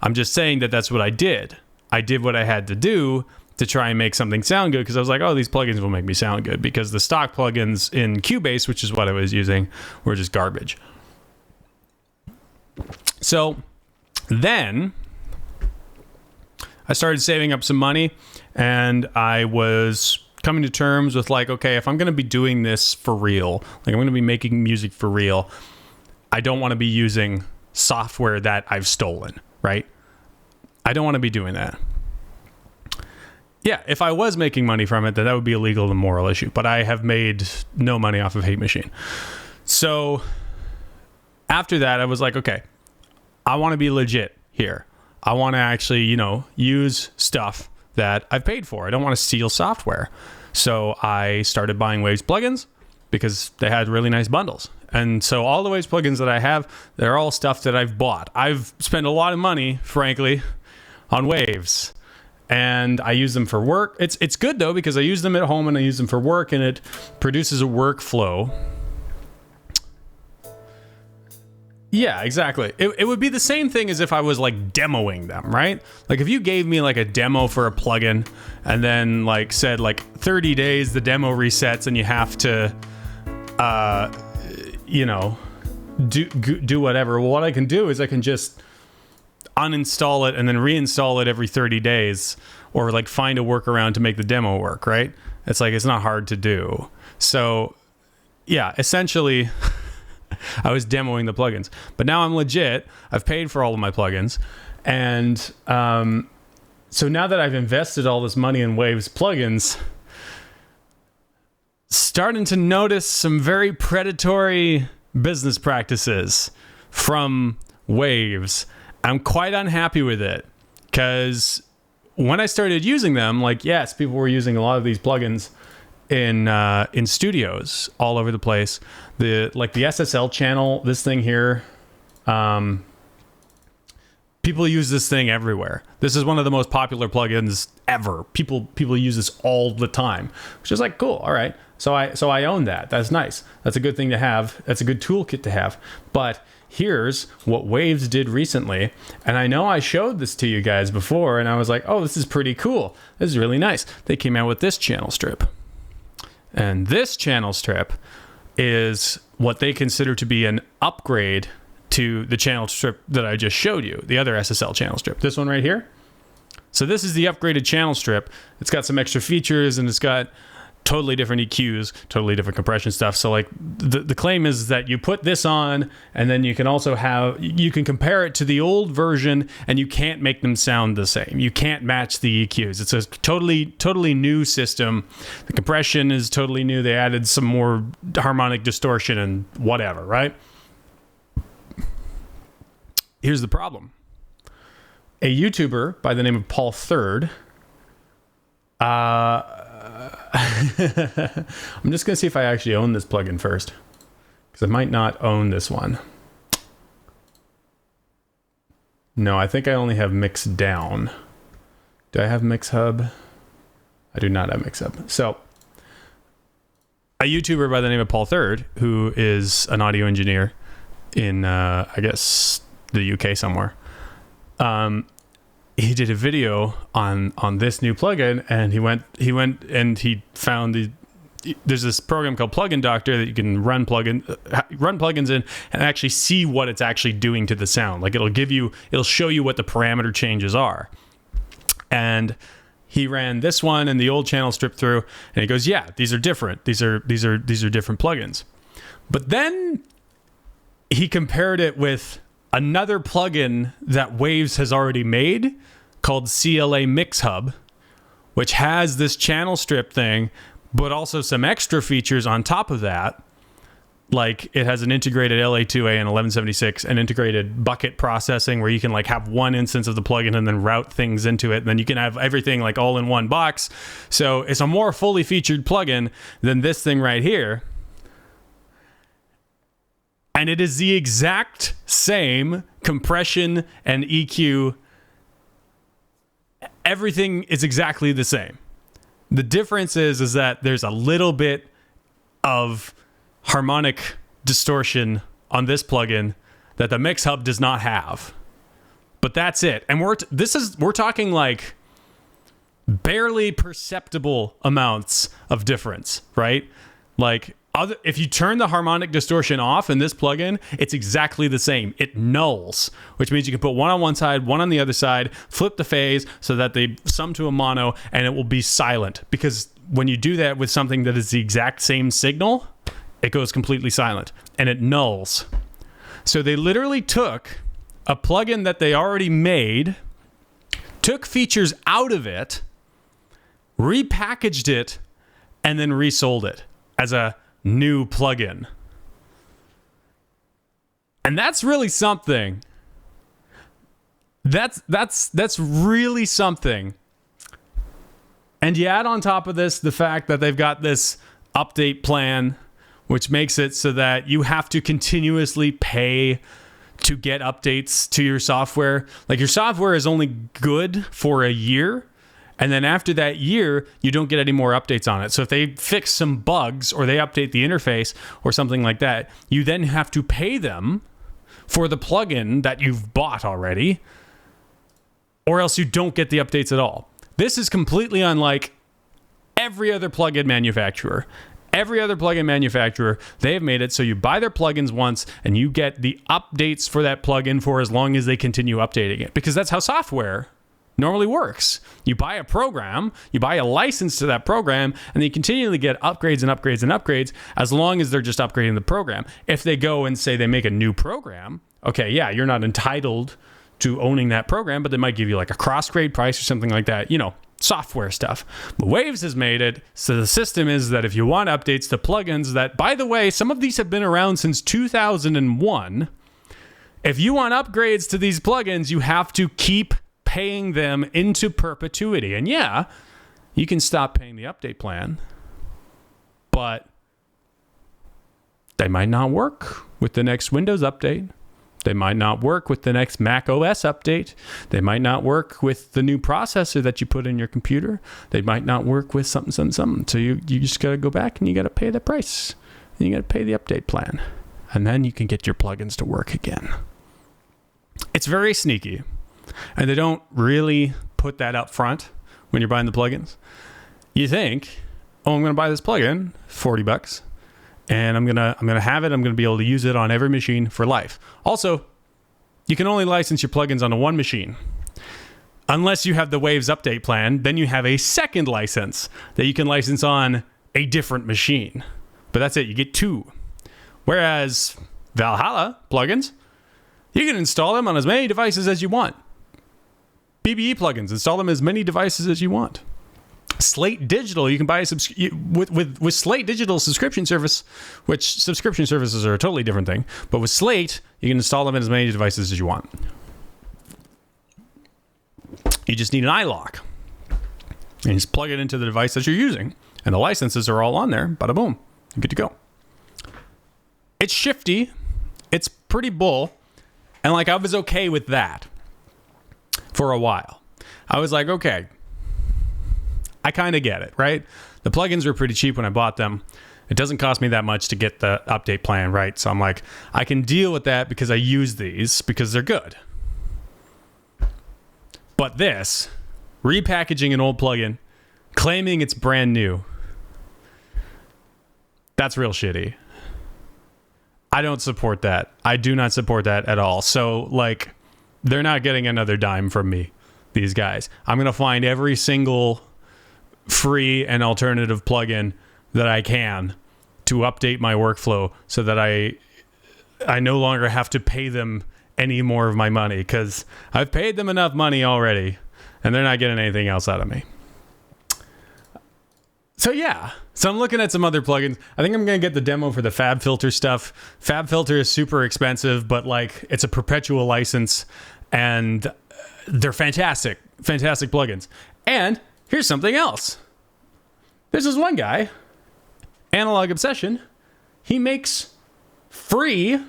I'm just saying that that's what I did. I did what I had to do to try and make something sound good because I was like, oh, these plugins will make me sound good because the stock plugins in Cubase, which is what I was using, were just garbage. So then I started saving up some money and I was coming to terms with like, okay, if I'm going to be doing this for real, like I'm going to be making music for real, I don't want to be using software that I've stolen, right? I don't want to be doing that. Yeah, if I was making money from it, then that would be a legal and moral issue, but I have made no money off of Hate Machine. So after that, I was like, okay, I want to be legit here. I want to actually, use stuff that I've paid for. I don't want to steal software. So I started buying Waves plugins because they had really nice bundles. And so all the Waves plugins that I have, they're all stuff that I've bought. I've spent a lot of money, frankly, on Waves. And I use them for work. It's good, though, because I use them at home and I use them for work, and it produces a workflow. Yeah, exactly. It would be the same thing as if I was like demoing them, right? Like if you gave me like a demo for a plugin and then like said like 30 days the demo resets and you have to do whatever. Well, what I can do is I can just uninstall it and then reinstall it every 30 days or like find a workaround to make the demo work, right? It's like it's not hard to do. So yeah, essentially I was demoing the plugins, but now I'm legit. I've paid for all of my plugins. And so now that I've invested all this money in Waves plugins, starting to notice some very predatory business practices from Waves. I'm quite unhappy with it because when I started using them, like, yes, people were using a lot of these plugins in studios all over the place. The SSL channel, this thing here, People use this thing everywhere. This is one of the most popular plugins ever. People use this all the time, which is like, cool. All right. So I own that. That's nice. That's a good thing to have. That's a good toolkit to have. But here's what Waves did recently. And I know I showed this to you guys before, and I was like, oh, this is pretty cool. This is really nice. They came out with this channel strip. And this channel strip is what they consider to be an upgrade to the channel strip that I just showed you, the other SSL channel strip. This one right here. So this is the upgraded channel strip. It's got some extra features, and it's got totally different EQs, totally different compression stuff. So like the claim is that you put this on, and then you can also you can compare it to the old version, and you can't make them sound the same. You can't match the EQs. It's a totally new system. The compression is totally new. They added some more harmonic distortion and whatever, right? Here's the problem. A YouTuber by the name of Paul Third, I'm just going to see if I actually own this plugin first, because I might not own this one. No, I think I only have Mix Down. Do I have Mix Hub? I do not have Mix Hub. So, a YouTuber by the name of Paul Third, who is an audio engineer in, I guess, the UK somewhere. He did a video on this new plugin, and he went and he found there's this program called Plugin Doctor that you can run plugins in and actually see what it's actually doing to the sound. Like it'll show you what the parameter changes are. And he ran this one and the old channel strip through, and he goes, yeah, these are different. These are different plugins. But then he compared it with another plugin that Waves has already made called CLA Mix Hub, which has this channel strip thing, but also some extra features on top of that. Like it has an integrated LA2A and 1176 and integrated bucket processing where you can like have one instance of the plugin and then route things into it. And then you can have everything like all in one box. So it's a more fully featured plugin than this thing right here. And it is the exact same compression and EQ. Everything is exactly the same. The difference is that there's a little bit of harmonic distortion on this plugin that the Mix Hub does not have. But that's it. And we're talking like barely perceptible amounts of difference, right? Like if you turn the harmonic distortion off in this plugin, it's exactly the same. It nulls, which means you can put one on one side, one on the other side, flip the phase so that they sum to a mono, and it will be silent. Because when you do that with something that is the exact same signal, it goes completely silent, and it nulls. So they literally took a plugin that they already made, took features out of it, repackaged it, and then resold it as a new plugin. And that's really something. That's really something. And you add on top of this the fact that they've got this update plan, which makes it so that you have to continuously pay to get updates to your software. Like your software is only good for a year. And then after that year, you don't get any more updates on it. So if they fix some bugs or they update the interface or something like that, you then have to pay them for the plugin that you've bought already, or else you don't get the updates at all. This is completely unlike every other plugin manufacturer. Every other plugin manufacturer, they have made it so you buy their plugins once and you get the updates for that plugin for as long as they continue updating it. Because that's how software normally works. You buy a program, you buy a license to that program, and they continually get upgrades and upgrades and upgrades as long as they're just upgrading the program. If they go and say they make a new program, okay, yeah, you're not entitled to owning that program, but they might give you like a cross-grade price or something like that, you know, software stuff. But Waves has made it so the system is that if you want updates to plugins that, by the way, some of these have been around since 2001, if you want upgrades to these plugins, you have to keep paying them into perpetuity. And yeah, you can stop paying the update plan, but they might not work with the next Windows update. They might not work with the next Mac OS update. They might not work with the new processor that you put in your computer. They might not work with something. So you just got to go back and you got to pay the price. And you got to pay the update plan. And then you can get your plugins to work again. It's very sneaky. And they don't really put that up front when you're buying the plugins. You think, oh, I'm going to buy this plugin, $40. And I'm gonna have it. I'm gonna be able to use it on every machine for life. Also, you can only license your plugins on one machine, unless you have the Waves update plan. Then you have a second license that you can license on a different machine. But that's it. You get two. Whereas Valhalla plugins, you can install them on as many devices as you want. BBE plugins, install them as many devices as you want. Slate Digital, you can buy with Slate Digital subscription service, which subscription services are a totally different thing. But with Slate, you can install them in as many devices as you want. You just need an iLock. And you just plug it into the device that you're using. And the licenses are all on there. Bada boom. You're good to go. It's shifty. It's pretty bull. And like, I was okay with that for a while. I was like, okay, I kind of get it, right? The plugins were pretty cheap when I bought them. It doesn't cost me that much to get the update plan, right? So I'm like, I can deal with that because I use these because they're good. But this, repackaging an old plugin, claiming it's brand new, that's real shitty. I don't support that. I do not support that at all. So, like, they're not getting another dime from me, these guys. I'm going to find every single free and alternative plugin that I can to update my workflow so that I no longer have to pay them any more of my money, because I've paid them enough money already and they're not getting anything else out of me. So yeah, so I'm looking at some other plugins. I think I'm going to get the demo for the FabFilter stuff. FabFilter is super expensive, but like, it's a perpetual license and they're fantastic plugins. And here's something else. There's this one guy, Analog Obsession. He makes free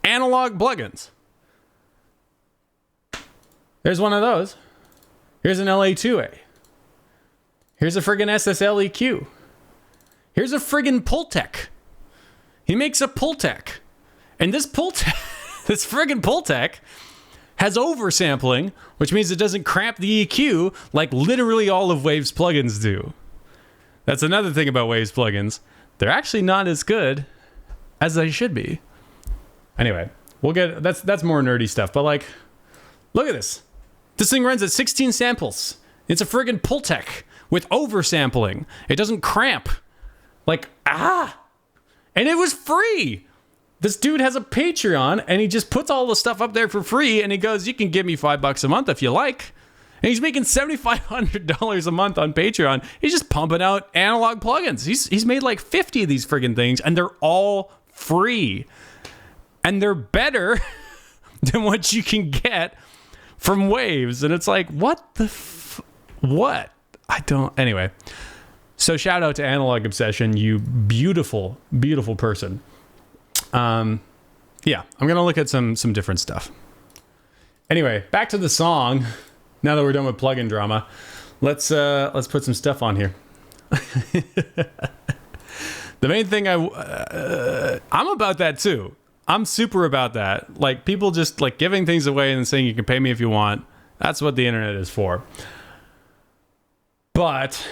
analog plugins. There's one of those. Here's an LA2A. Here's a friggin' SSL EQ. Here's a friggin' Pultec. He makes a Pultec. And this Pultec, this friggin' Pultec has oversampling, which means it doesn't cramp the EQ like literally all of Waves plugins do. That's another thing about Waves plugins. They're actually not as good as they should be. Anyway, we'll get that's more nerdy stuff, but like, look at this. This thing runs at 16 samples. It's a friggin' Pultec with oversampling. It doesn't cramp. Like, and it was free. This dude has a Patreon and he just puts all the stuff up there for free and he goes, you can give me $5 a month if you like. And he's making $7,500 a month on Patreon. He's just pumping out analog plugins. He's made like 50 of these friggin' things and they're all free. And they're better than what you can get from Waves. And it's like, what the what? I don't, anyway. So shout out to Analog Obsession, you beautiful, beautiful person. Yeah, I'm gonna look at some different stuff. Anyway, back to the song. Now that we're done with plugin drama, let's put some stuff on here. The main thing I'm about that too. I'm super about that. Like, people just like giving things away and saying you can pay me if you want. That's what the internet is for. But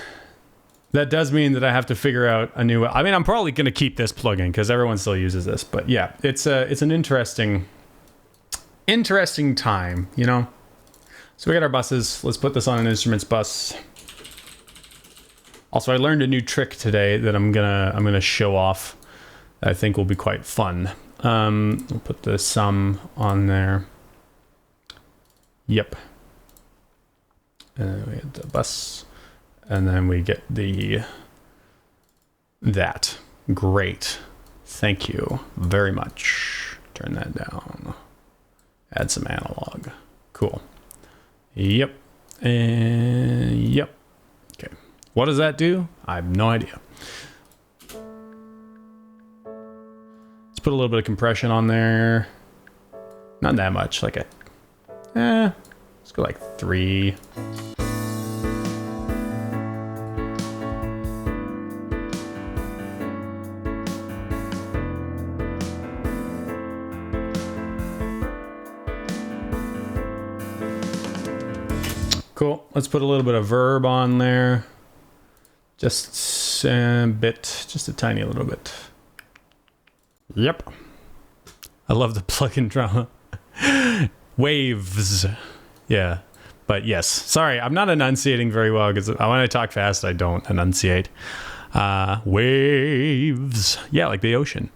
that does mean that I have to figure out a new... I mean, I'm probably going to keep this plugin because everyone still uses this. But yeah, it's an interesting time, you know? So we got our buses. Let's put this on an instruments bus. Also, I learned a new trick today that I'm gonna show off that I think will be quite fun. We'll put the sum on there. Yep. We get the bus. And then we get that. Great. Thank you very much. Turn that down. Add some analog. Cool. Yep. And yep. Okay. What does that do? I have no idea. Let's put a little bit of compression on there. Not that much, like let's go like 3. Cool. Let's put a little bit of verb on there. Just a bit, just a tiny little bit. Yep. I love the plugin drama. Waves. Yeah. But yes. Sorry, I'm not enunciating very well because when I talk fast, I don't enunciate. Waves. Yeah, like the ocean.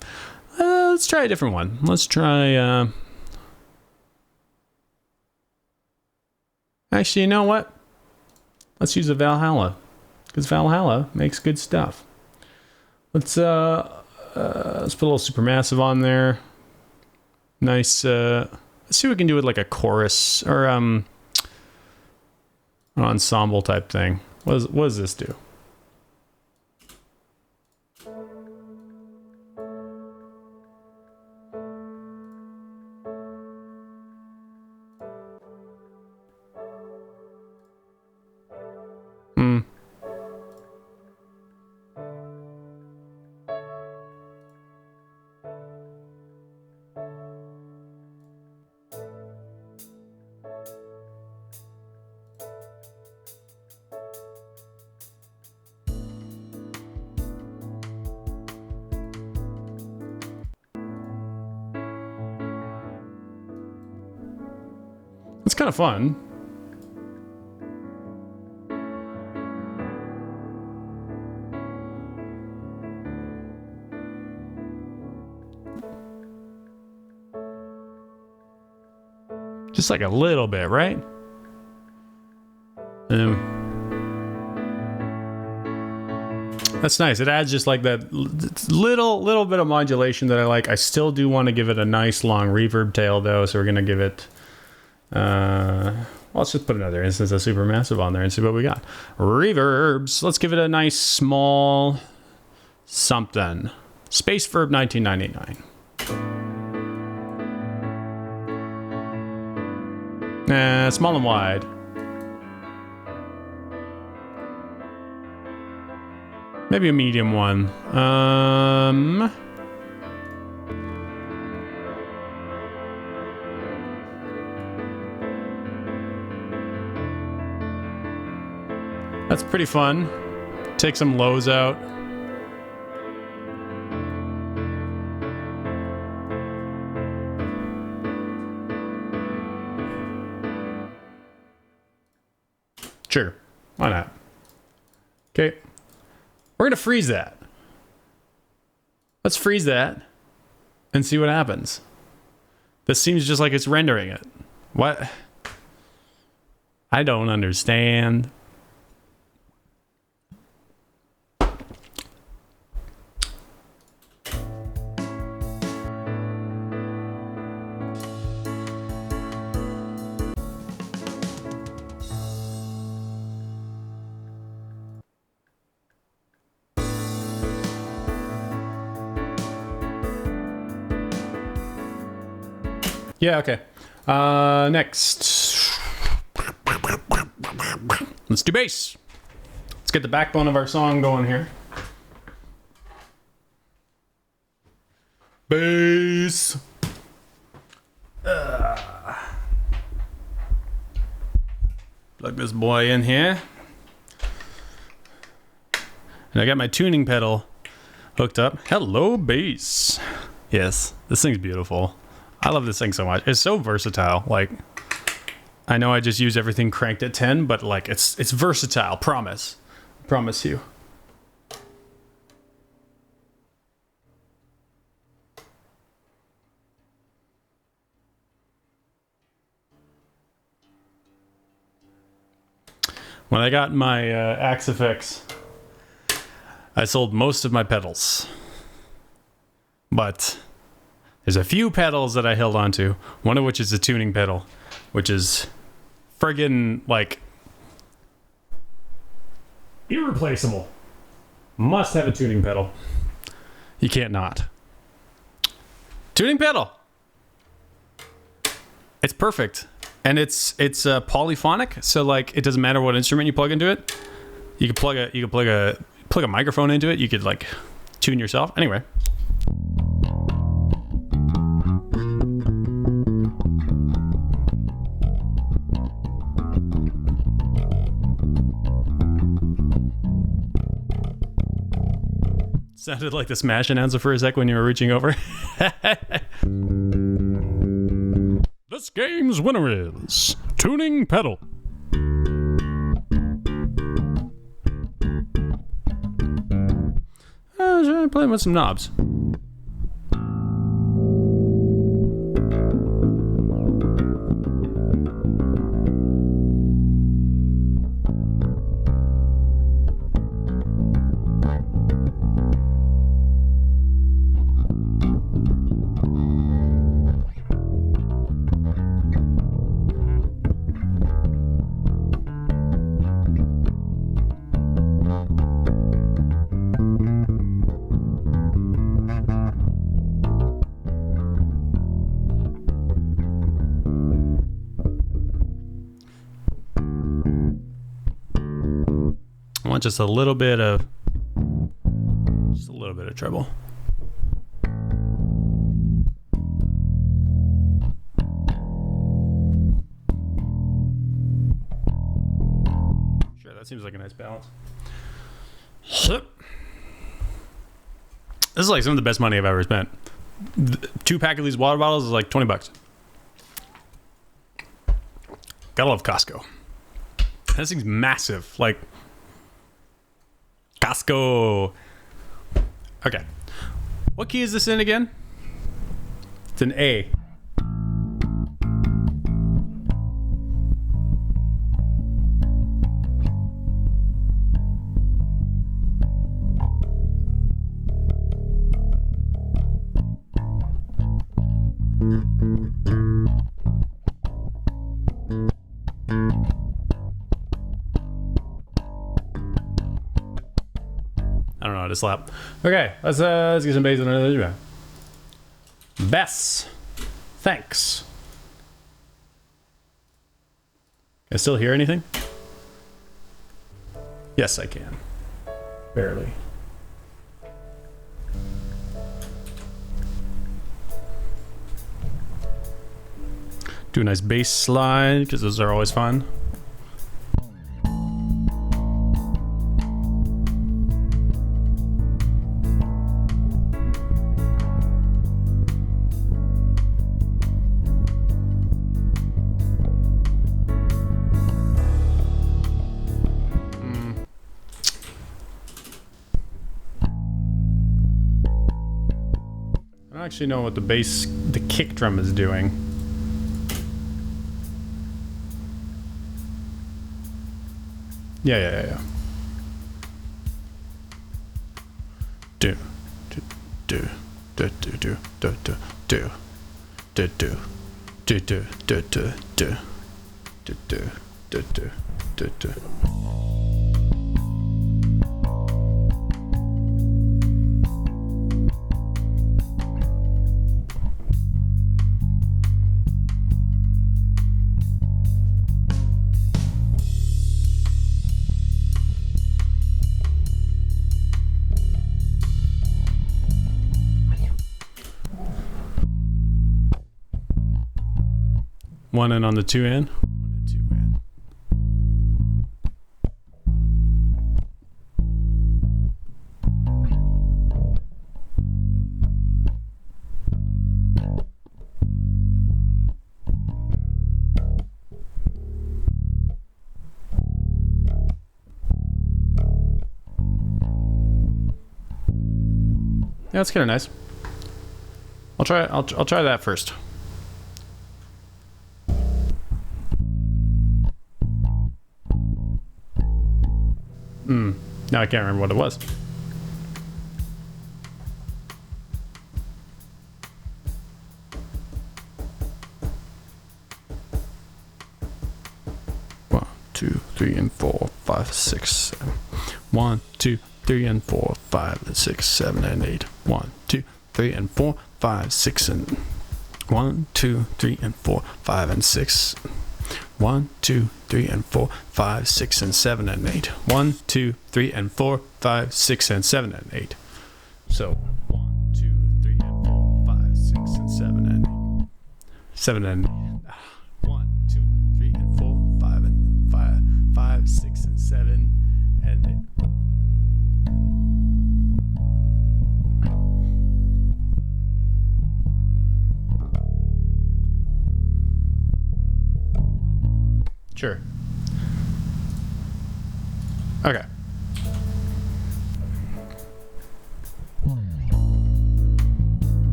Let's try a different one. Let's try... Actually, you know what? Let's use a Valhalla. Because Valhalla makes good stuff. Let's put a little Supermassive on there. Nice, let's see what we can do with like a chorus or an ensemble type thing. What does this do? It's kind of fun. Just like a little bit, right? That's nice. It adds just like that little bit of modulation that I like. I still do want to give it a nice long reverb tail though, so we're gonna give it well, let's just put another instance of Supermassive on there and see what we got. Reverbs. Let's give it a nice small something. Space Verb 1999. Small and wide. Maybe a medium one. That's pretty fun. Take some lows out. Sure, why not? Okay, we're gonna freeze that. Let's freeze that and see what happens. This seems just like it's rendering it. What? I don't understand. Yeah, okay. Next. Let's do bass. Let's get the backbone of our song going here. Bass. Plug this boy in here. And I got my tuning pedal hooked up. Hello, bass. Yes, this thing's beautiful. I love this thing so much. It's so versatile. Like, I know I just use everything cranked at 10, but like it's versatile. Promise you. When I got my Axe FX, I sold most of my pedals, but there's a few pedals that I held onto, one of which is a tuning pedal, which is friggin' like irreplaceable. Must have a tuning pedal. You can't not. Tuning pedal. It's perfect, and it's polyphonic, so like it doesn't matter what instrument you plug into it. You could plug a microphone into it. You could like tune yourself. Anyway. Sounded like the Smash announcer for a sec when you were reaching over. This game's winner is Tuning Pedal. Playing with some knobs. I want just a little bit of treble. Sure, that seems like a nice balance. This is like some of the best money I've ever spent. 2 pack of these water bottles is like $20. Gotta love Costco. That thing's massive. Like Costco. Okay. What key is this in again? It's an A. I don't know how to slap. Okay, let's get some bass on another round. Bess, thanks. Can I still hear anything? Yes, I can. Barely. Do a nice bass slide, because those are always fun. I don't actually know what the kick drum is doing. Yeah. Do. One in on the 2 in. 1 and 2 in. Yeah, that's kind of nice. I'll try that first. Now I can't remember what it was. One, 2, 3, and 4, 5, 6, 7. 1, 2, 3, and 4, 5, and 6, 7, and 8. 1, 2, 3, and 4, 5, 6, and 1, 2, 3, and 4, 5, and 6. 1, 2, 3, and 4, 5, 6, and 7, and 8. 1, 2, 3, and 4, 5, 6, and 7, and 8. So 1, 2, 3, and 4, 5, 6, and 7, and 8. 7 and 1, 2, 3, and 4, 5, and 5, 6, and 7, and 8. Sure. Okay.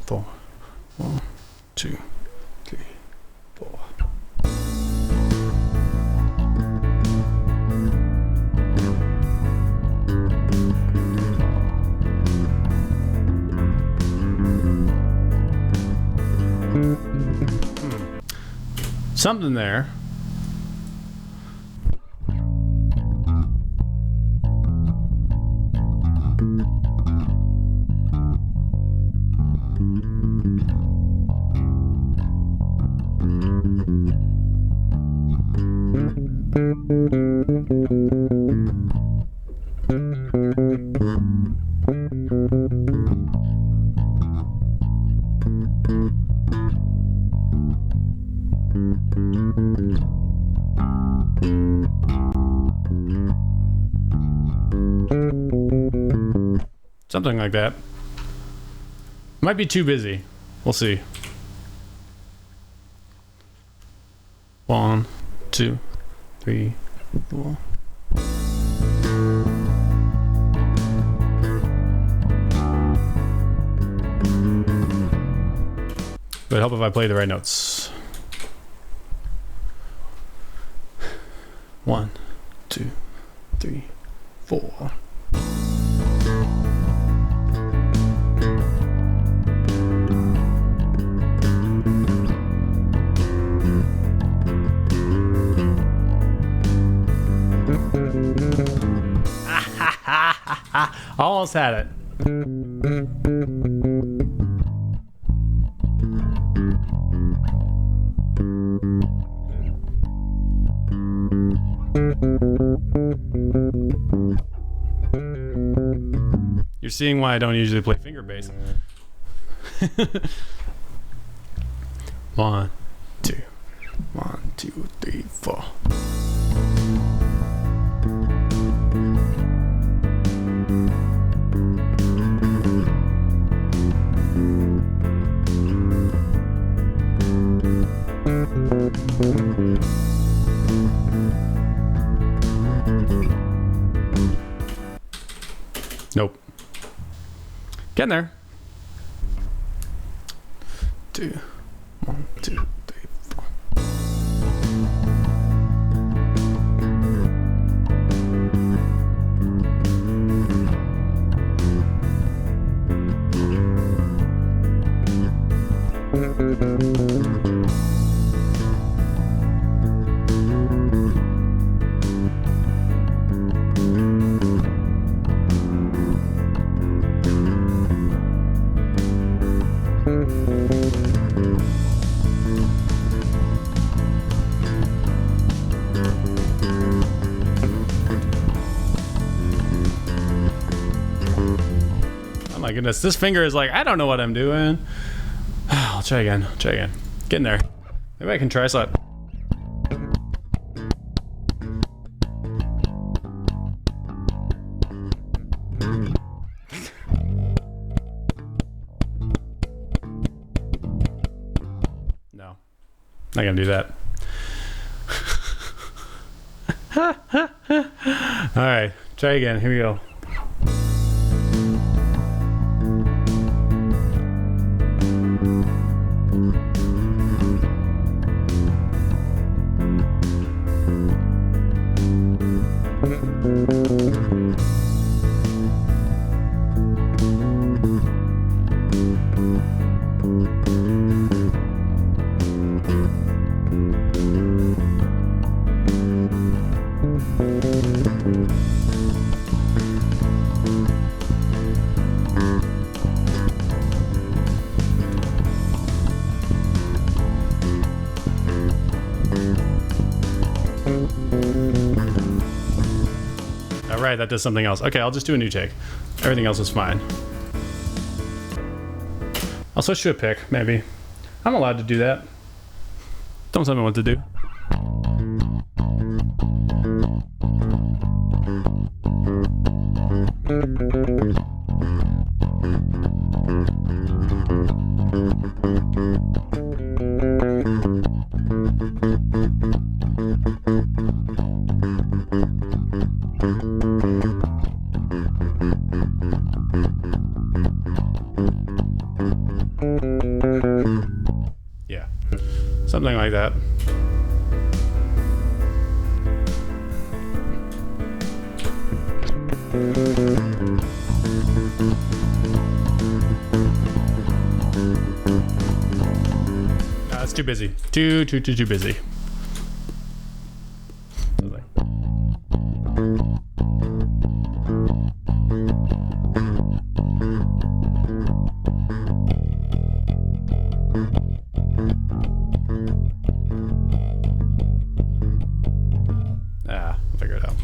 Four. 1, 2, 3, 4. Something there. Something like that. Might be too busy. We'll see. 1, 2, 3, 4. But help if I play the right notes. 1, 2, 3, 4. Almost had it. You're seeing why I don't usually play finger bass. 1, 2, 1, 2, 3, 4. Nope. Getting there. 2, 1, 2, 3, 4. my goodness. This finger is like, I don't know what I'm doing. I'll try again. Getting there. Maybe I can try slap. No. Not gonna do that. Alright, try again. Here we go. Alright, that does something else. Okay, I'll just do a new take. Everything else is fine. I'll switch to a pick, maybe. I'm allowed to do that. Don't tell me what to do. Yeah, something like that. Nah, it's too busy. Too busy. I'll figure it out.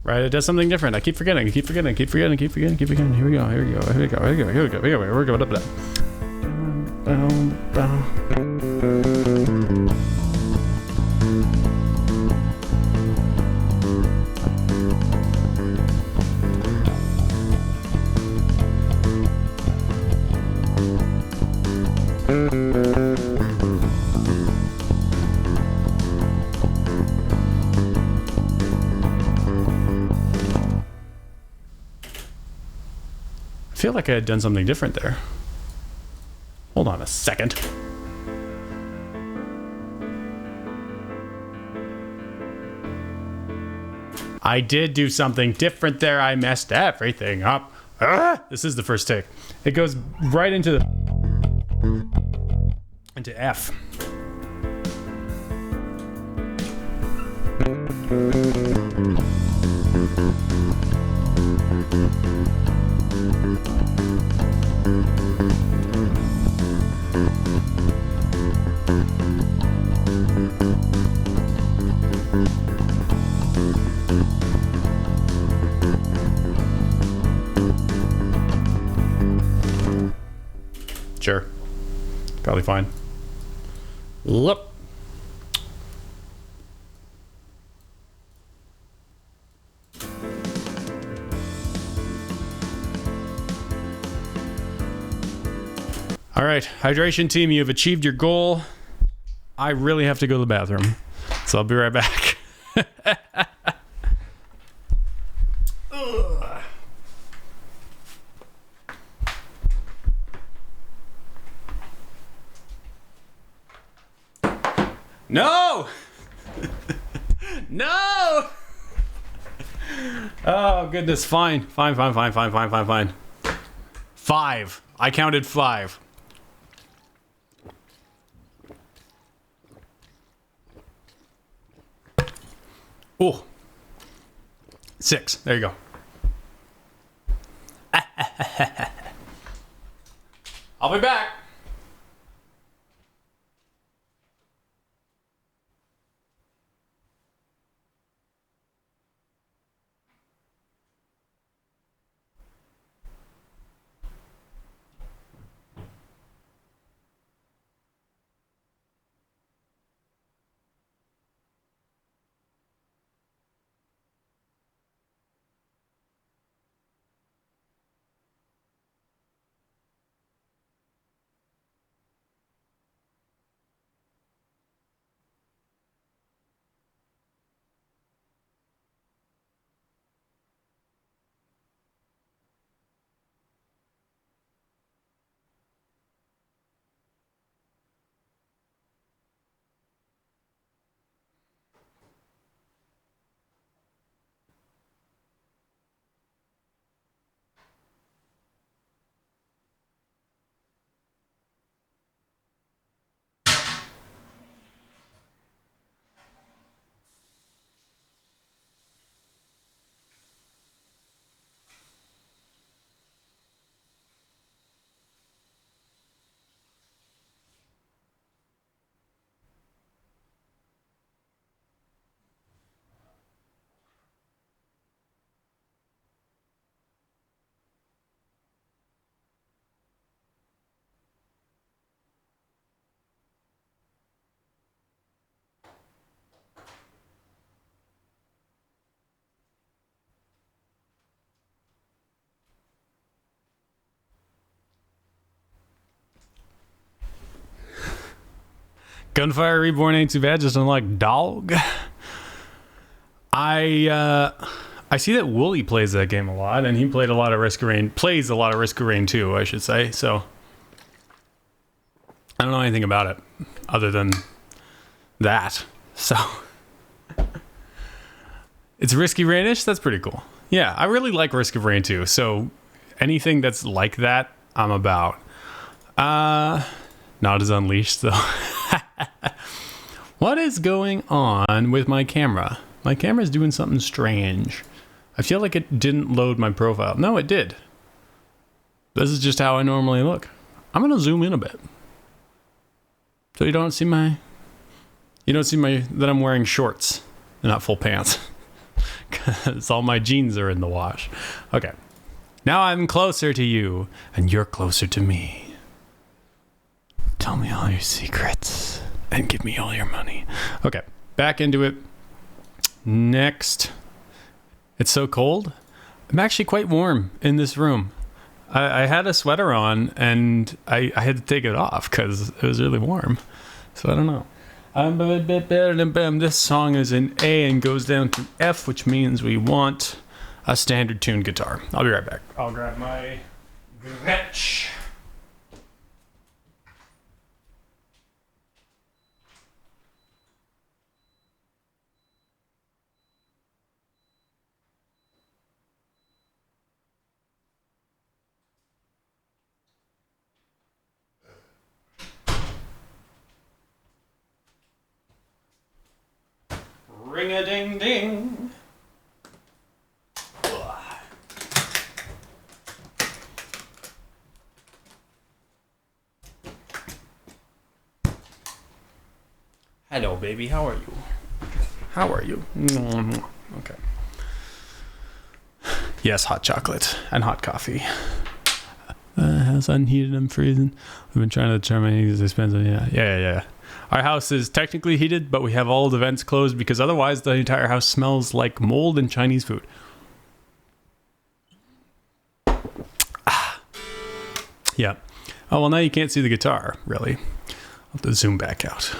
Right, it does something different. I keep forgetting. Here we go. I feel like I had done something different there. Hold on a second. I did do something different there. I messed everything up. This is the first take. It goes right into F. Sure. Probably fine. Look. All right, hydration team, you have achieved your goal. I really have to go to the bathroom, so I'll be right back. No! No! Oh, goodness. Fine. Fine. 5. I counted 5. Oh, 6. There you go. I'll be back. Gunfire Reborn ain't too bad, just unlike Dog. I see that Wooly plays that game a lot, and he played a lot of Risk of Rain, plays a lot of Risk of Rain 2, I should say, so I don't know anything about it other than that. So it's Risky Rainish. That's pretty cool. Yeah, I really like Risk of Rain 2, so anything that's like that, I'm about. Not as Unleashed, though. What is going on with my camera? My camera's doing something strange. I feel like it didn't load my profile. No, it did. This is just how I normally look. I'm gonna zoom in a bit, so you don't see my that I'm wearing shorts and not full pants, because all my jeans are in the wash. Okay, now I'm closer to you, and you're closer to me. Tell me all your secrets and give me all your money. Okay, back into it. Next. It's so cold. I'm actually quite warm in this room. I had a sweater on, and I had to take it off because it was really warm. So I don't know. This song is in A and goes down to F, which means we want a standard tuned guitar. I'll be right back. I'll grab my Gretsch. Ring-a-ding-ding. Hello, baby. How are you? How are you? Okay. Yes, hot chocolate and hot coffee. House unheated. I'm freezing. We've been trying to determine these expensive. Yeah. Our house is technically heated, but we have all the vents closed because otherwise the entire house smells like mold and Chinese food. Yeah. Oh, well, now you can't see the guitar, really. I'll have to zoom back out.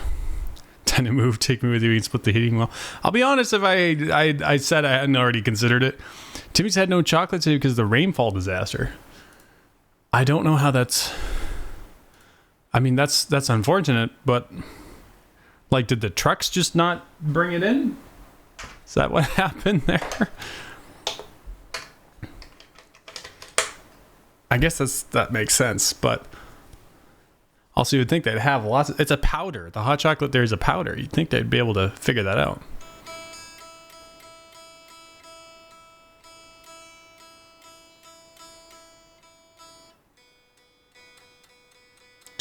Time to move. Take me with you. We can split the heating well. I'll be honest, if I said I hadn't already considered it. Timmy's had no chocolate today because of the rainfall disaster. I don't know how that's... I mean, that's unfortunate, but like, did the trucks just not bring it in? Is that what happened there? I guess that makes sense, but also you'd think they'd have lots of, it's a powder. The hot chocolate there is a powder. You'd think they'd be able to figure that out.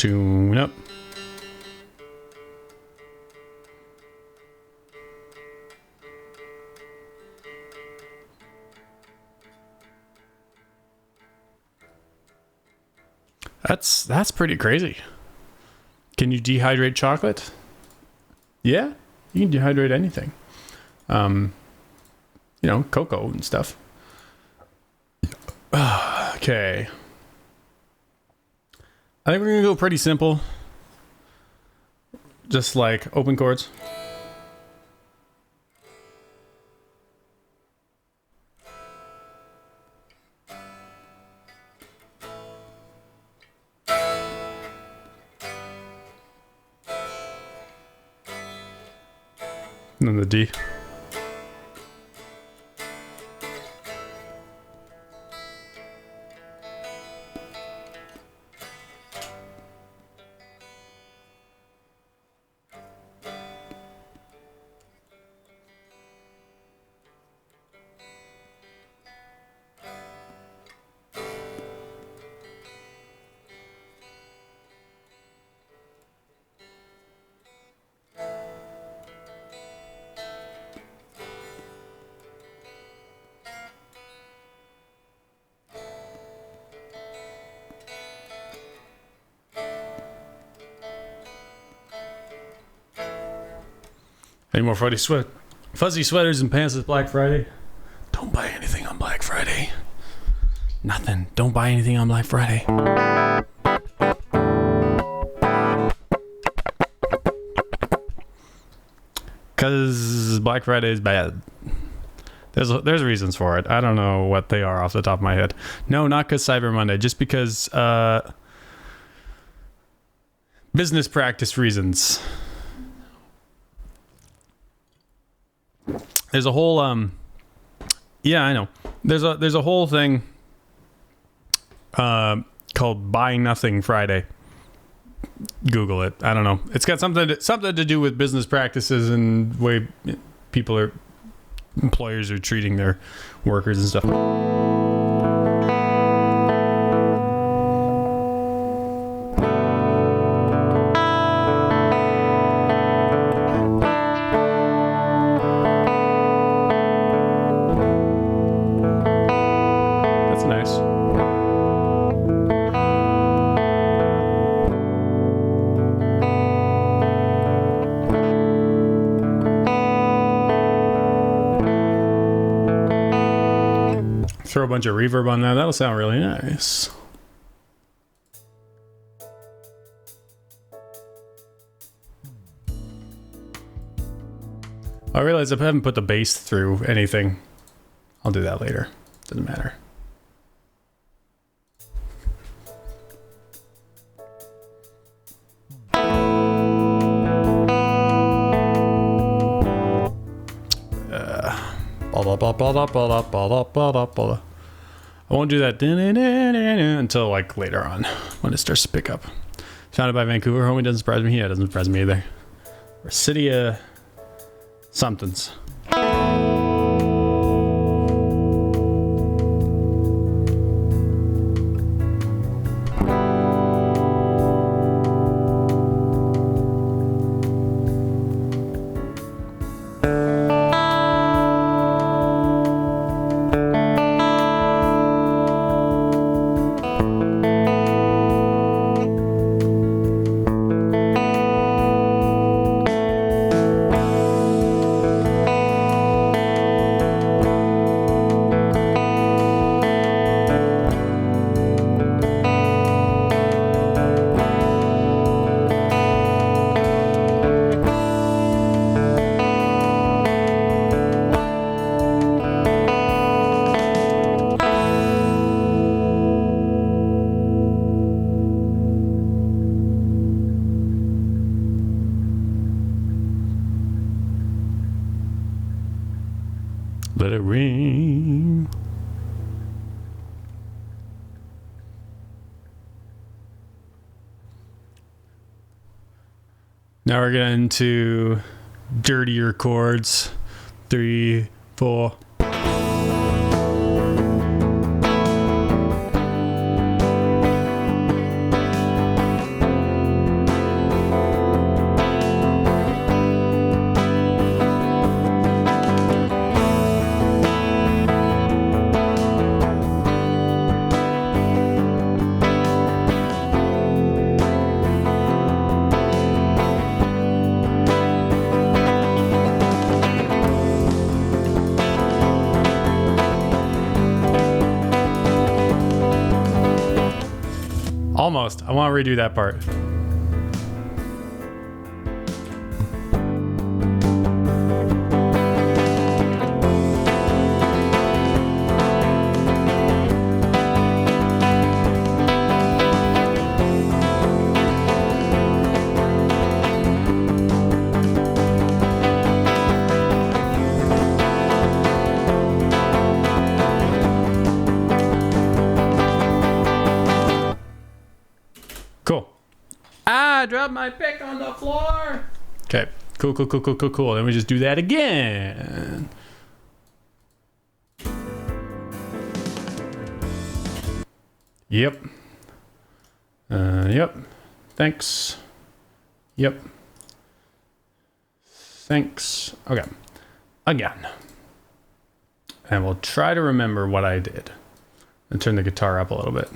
Tune up. That's pretty crazy. Can you dehydrate chocolate? Yeah, you can dehydrate anything. Cocoa and stuff. Okay. I think we're gonna go pretty simple. Just like open chords. And then the D. Any more fuzzy sweaters and pants this Black Friday? Don't buy anything on Black Friday. Nothing. Don't buy anything on Black Friday. Because Black Friday is bad. There's reasons for it. I don't know what they are off the top of my head. No, not because Cyber Monday. Just because business practice reasons. There's a whole yeah, I know. There's a whole thing called Buy Nothing Friday. Google it. I don't know. It's got something to do with business practices and way employers are treating their workers and stuff. Throw a bunch of reverb on that. That'll sound really nice. I realize I haven't put the bass through anything. I'll do that later. Doesn't matter. I won't do that until like later on when it starts to pick up. Founded by Vancouver homie, doesn't surprise me. Yeah, it doesn't surprise me either. Or City of somethings. Let it ring. Now we're getting into dirtier chords. 3, 4. Almost. I want to redo that part. Cool. I dropped my pick on the floor. Okay. Cool. Then we just do that again. Yep. Yep. Thanks. Yep. Thanks. Okay. Again. And we'll try to remember what I did. And turn the guitar up a little bit.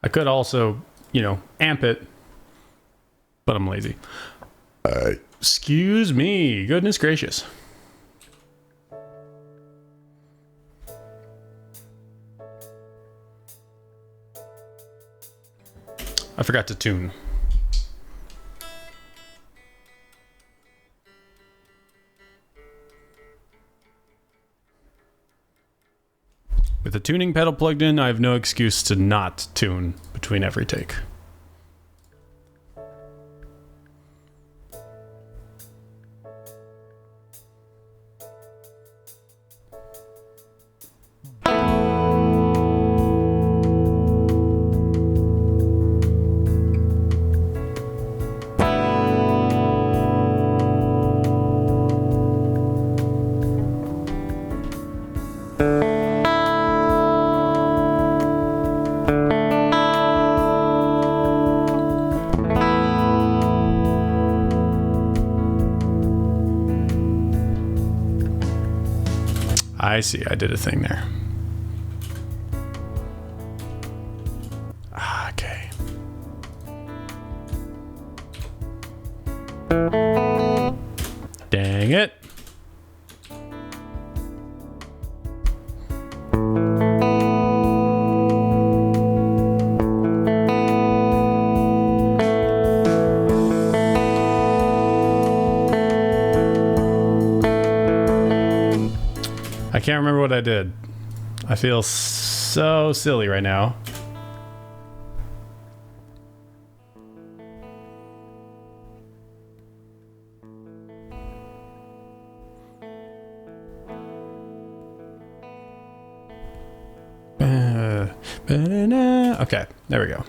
I could also, amp it, but I'm lazy. Excuse me. Goodness gracious. I forgot to tune. With the tuning pedal plugged in, I have no excuse to not tune between every take. I see, I did a thing there. Okay. Dang it. I can't remember what I did. I feel so silly right now. Okay, there we go.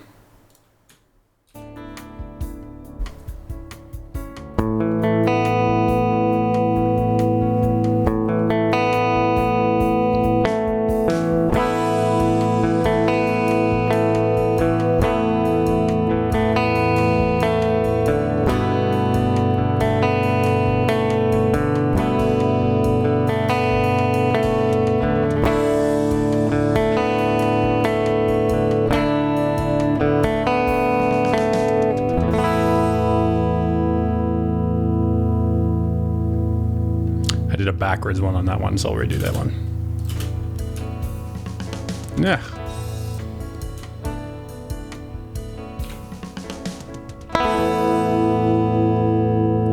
Backwards one on that one, so I'll redo that one. Yeah.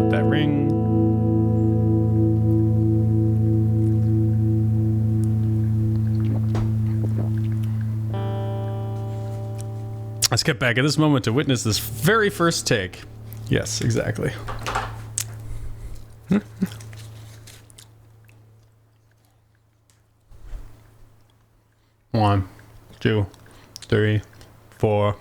Let that ring. Let's get back at this moment to witness this very first take. Yes, exactly. 1, 2, 3, 4.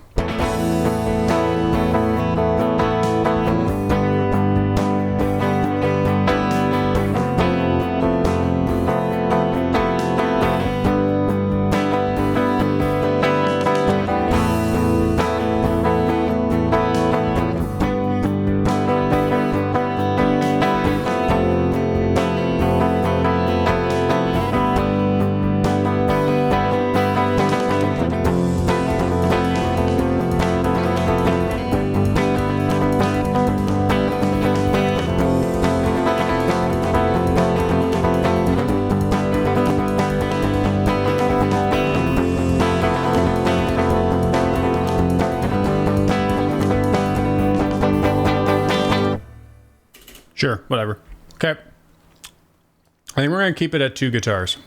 Sure, whatever. Okay. I think we're going to keep it at 2 guitars.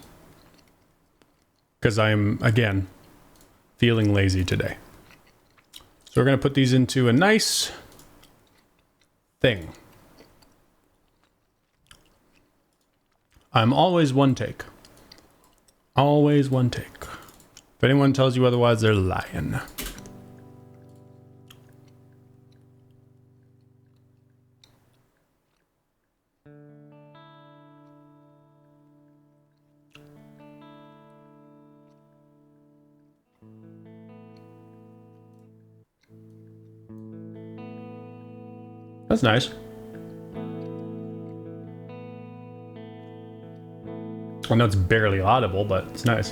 Because I'm, again, feeling lazy today. So we're going to put these into a nice thing. I'm always one take. Always one take. If anyone tells you otherwise, they're lying. That's nice. I know it's barely audible, but it's nice.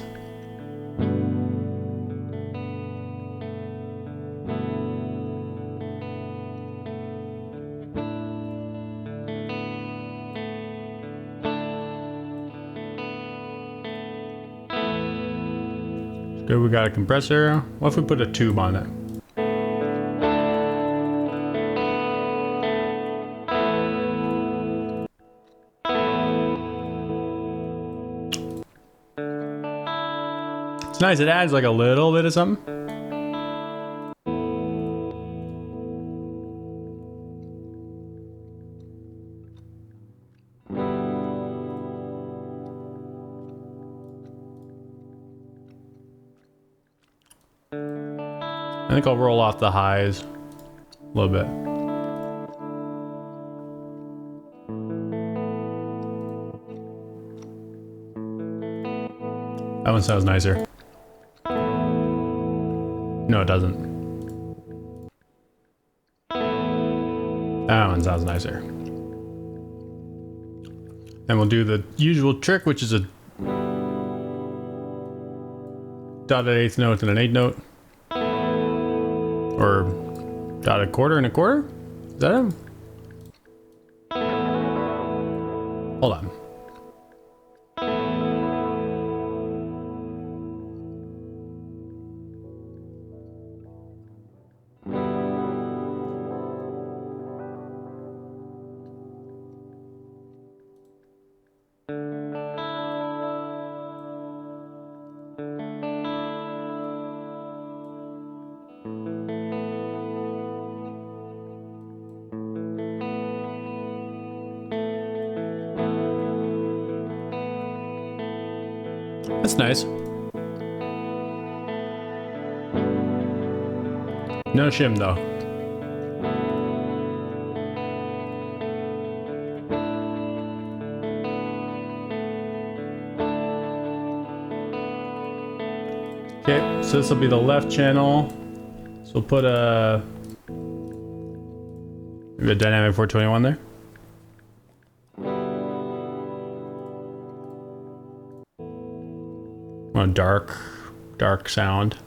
Good, we got a compressor. What if we put a tube on it? It's nice, it adds like a little bit of something. I think I'll roll off the highs a little bit. That one sounds nicer. No, it doesn't. That one sounds nicer. And we'll do the usual trick, which is a dotted eighth note and an eighth note. Or dotted quarter and a quarter? Is that him? Hold on. That's nice. No shim though. Okay, so this will be the left channel. So we'll put maybe a dynamic 421 there. A dark sound.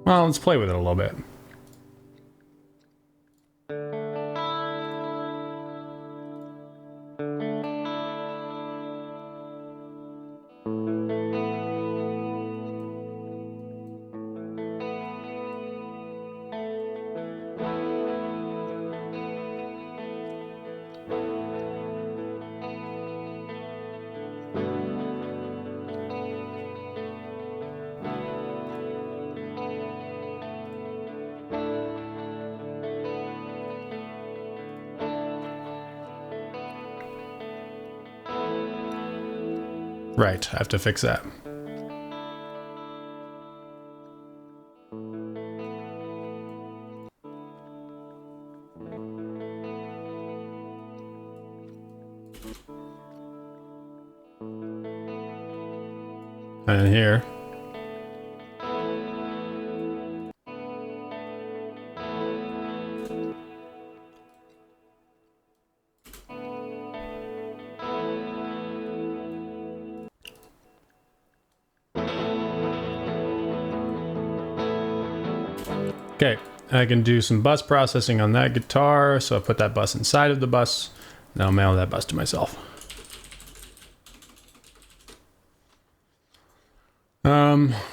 Well, let's play with it a little bit. Right, I have to fix that. And here. Okay, I can do some bus processing on that guitar, so I put that bus inside of the bus, and I'll mail that bus to myself.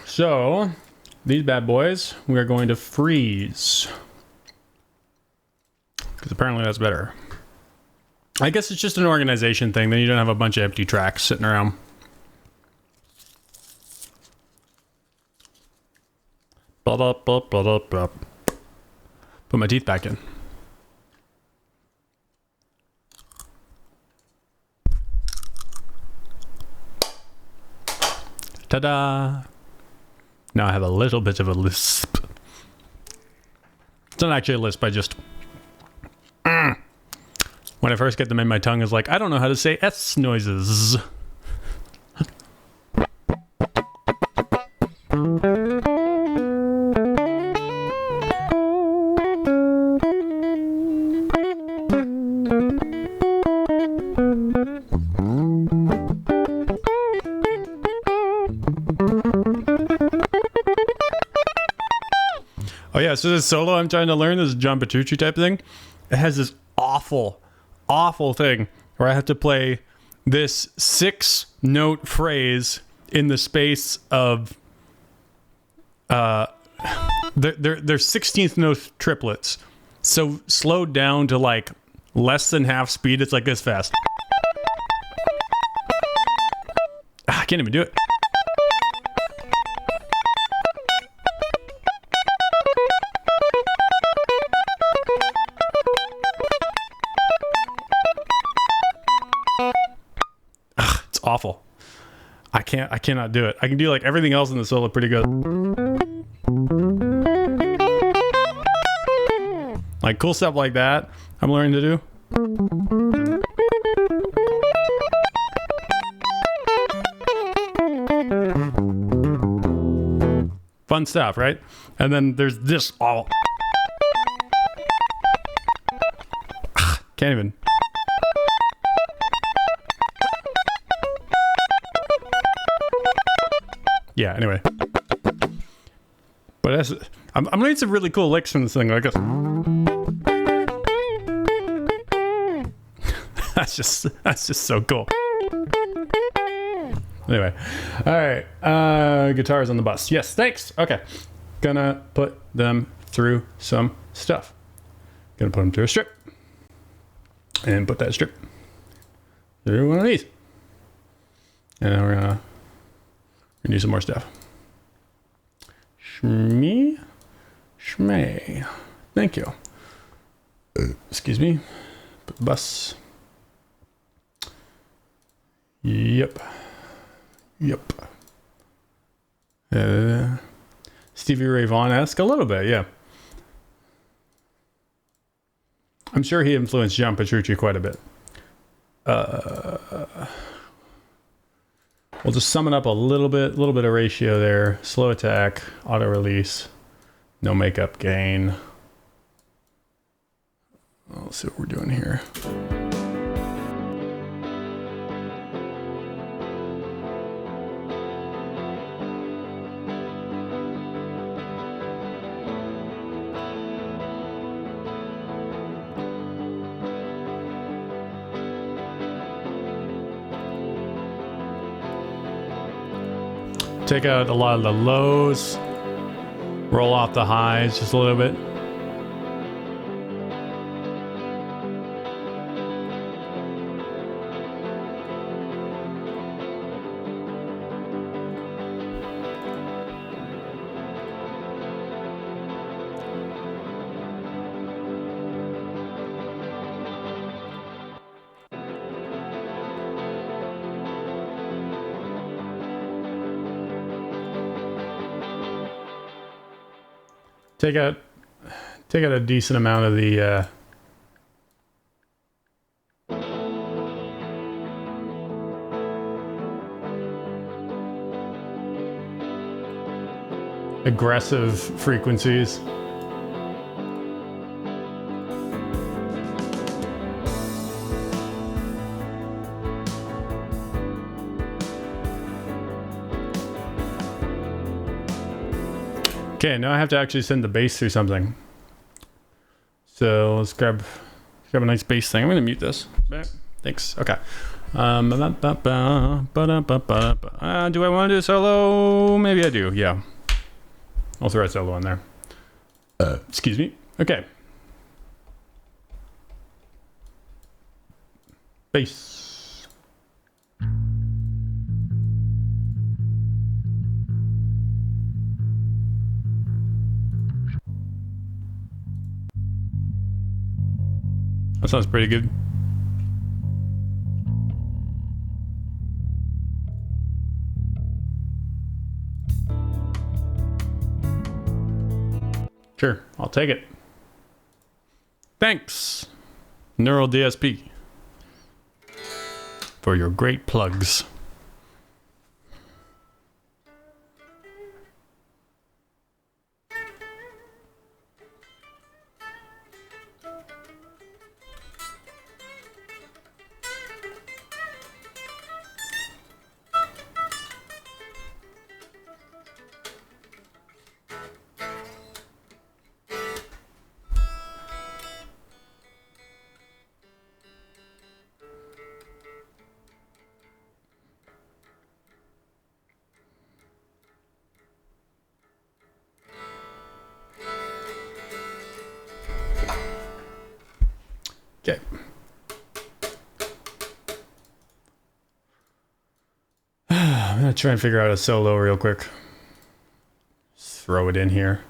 So these bad boys, we are going to freeze. Because apparently that's better. I guess it's just an organization thing. Then you don't have a bunch of empty tracks sitting around. Put my teeth back in. Ta-da! Now I have a little bit of a lisp. It's not actually a lisp, I just... When I first get them in, my tongue is like, I don't know how to say S noises. Oh yeah, so this solo I'm trying to learn, this John Petrucci type thing, it has this awful thing where I have to play this 6-note phrase in the space of they're 16th note triplets, so slowed down to like less than half speed. It's like this fast. I can't even do it. Awful. I cannot do it. I can do like everything else in the solo pretty good. Like cool stuff like that I'm learning to do. Fun stuff, right? And then there's this all. Can't even. Yeah, anyway. But that's, I'm learning some really cool licks from this thing. Like that's just so cool. Anyway, all right. Guitars on the bus. Yes, thanks. Okay, gonna put them through some stuff. Gonna put them through a strip, and put that strip through one of these, and then we're gonna do some more stuff. Shmee. Thank you. Excuse me. Put the bus. Yep. Stevie Ray Vaughan-esque a little bit, yeah. I'm sure he influenced John Petrucci quite a bit. We'll just sum it up a little bit of ratio there. Slow attack, auto release, no makeup gain. Let's see what we're doing here. Take out a lot of the lows, roll off the highs just a little bit. Take out a decent amount of the aggressive frequencies. Okay, now I have to actually send the bass through something. So let's grab a nice bass thing. I'm gonna mute this. Thanks. Okay. Do I want to do a solo? Maybe I do. Yeah. I'll throw a solo in there. Excuse me. Okay. Bass. That sounds pretty good. Sure, I'll take it. Thanks, Neural DSP, for your great plugs. Okay. I'm gonna try and figure out a solo real quick. Just throw it in here.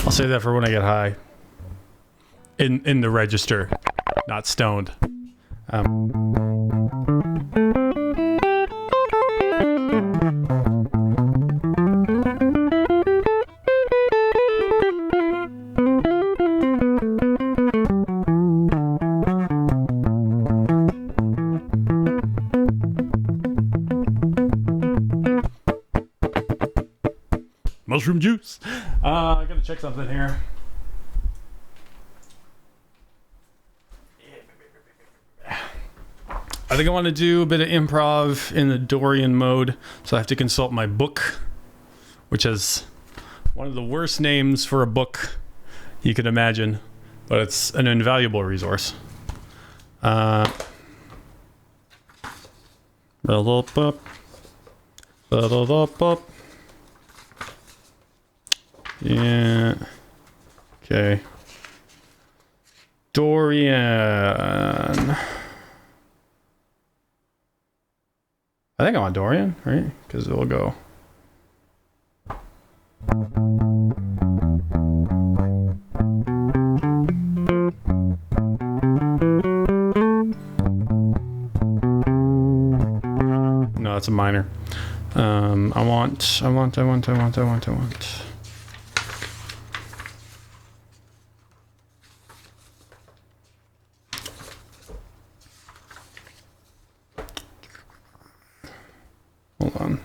I'll save that for when I get high. In the register, not stoned. Mushroom juice. I gotta check something here. I think I want to do a bit of improv in the Dorian mode, so I have to consult my book, which has one of the worst names for a book you could imagine, but it's an invaluable resource. Yeah. Okay. Dorian. I think I want Dorian, right? Because it'll go. No, it's a minor. I want. Hold on.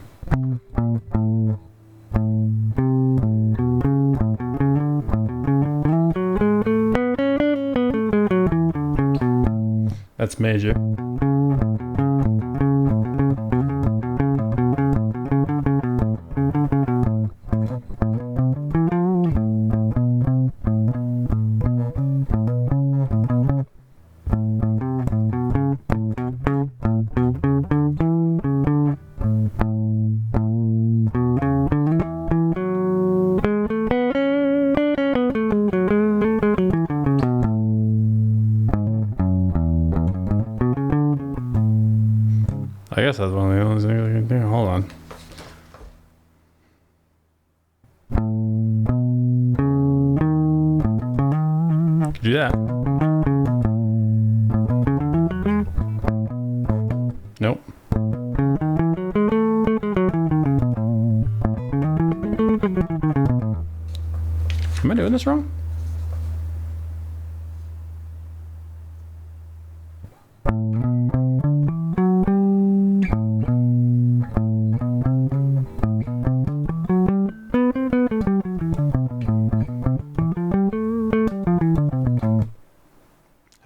That's major. I guess that's one of the only things I can do. Hold on. Could do that. Nope. Am I doing this wrong?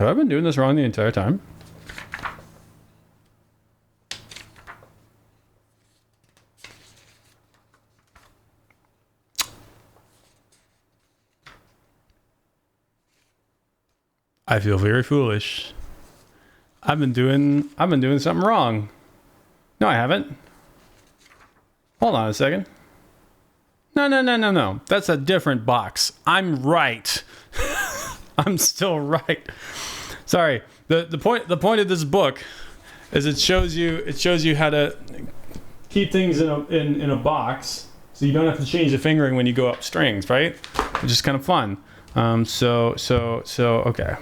Have I been doing this wrong the entire time? I feel very foolish. I've been doing something wrong. No, I haven't. Hold on a second. No. That's a different box. I'm right. I'm still right. Sorry. The point of this book is it shows you how to keep things in a box so you don't have to change the fingering when you go up strings, right? It's just kind of fun. So okay.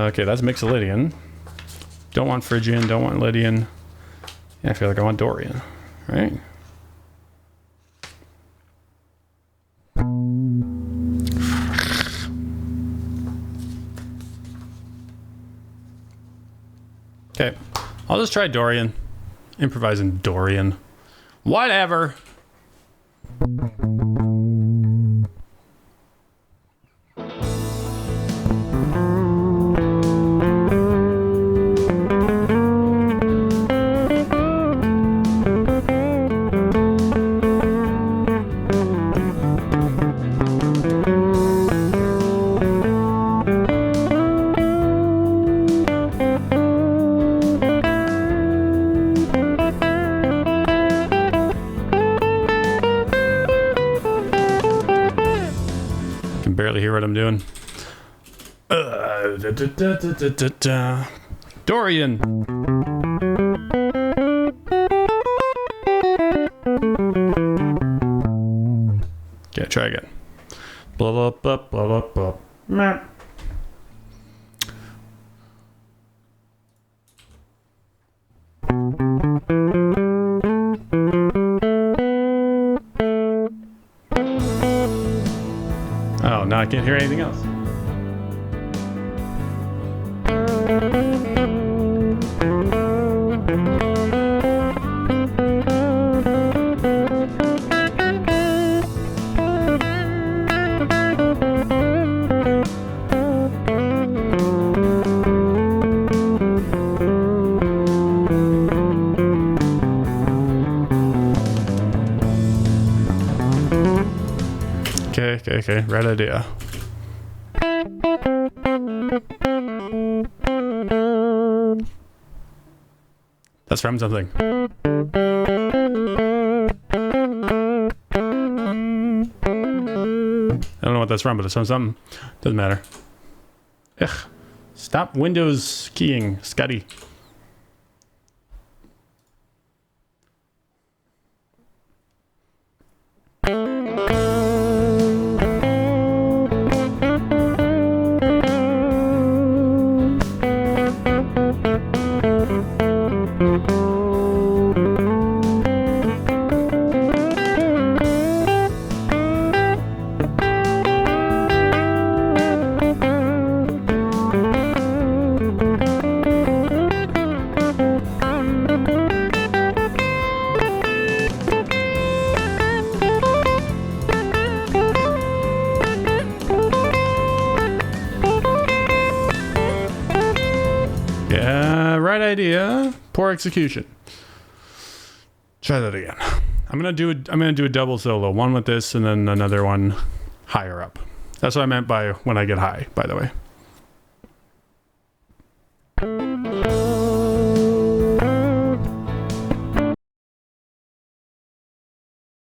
Okay, that's Mixolydian. Don't want Phrygian, don't want Lydian. Yeah, I feel like I want Dorian, right? Okay, I'll just try Dorian. Improvising Dorian. Whatever. Barely hear what I'm doing. Dorian. Okay, try again. Blah blah blah blah blah blah. Oh, now I can't hear anything else. Okay, right idea. That's from something. I don't know what that's from, but it's from something. Doesn't matter. Ugh. Stop Windows keying, Scotty. Right idea, poor execution. Try that again. I'm gonna do a double solo, one with this and then another one higher up. That's what I meant by when I get high, by the way.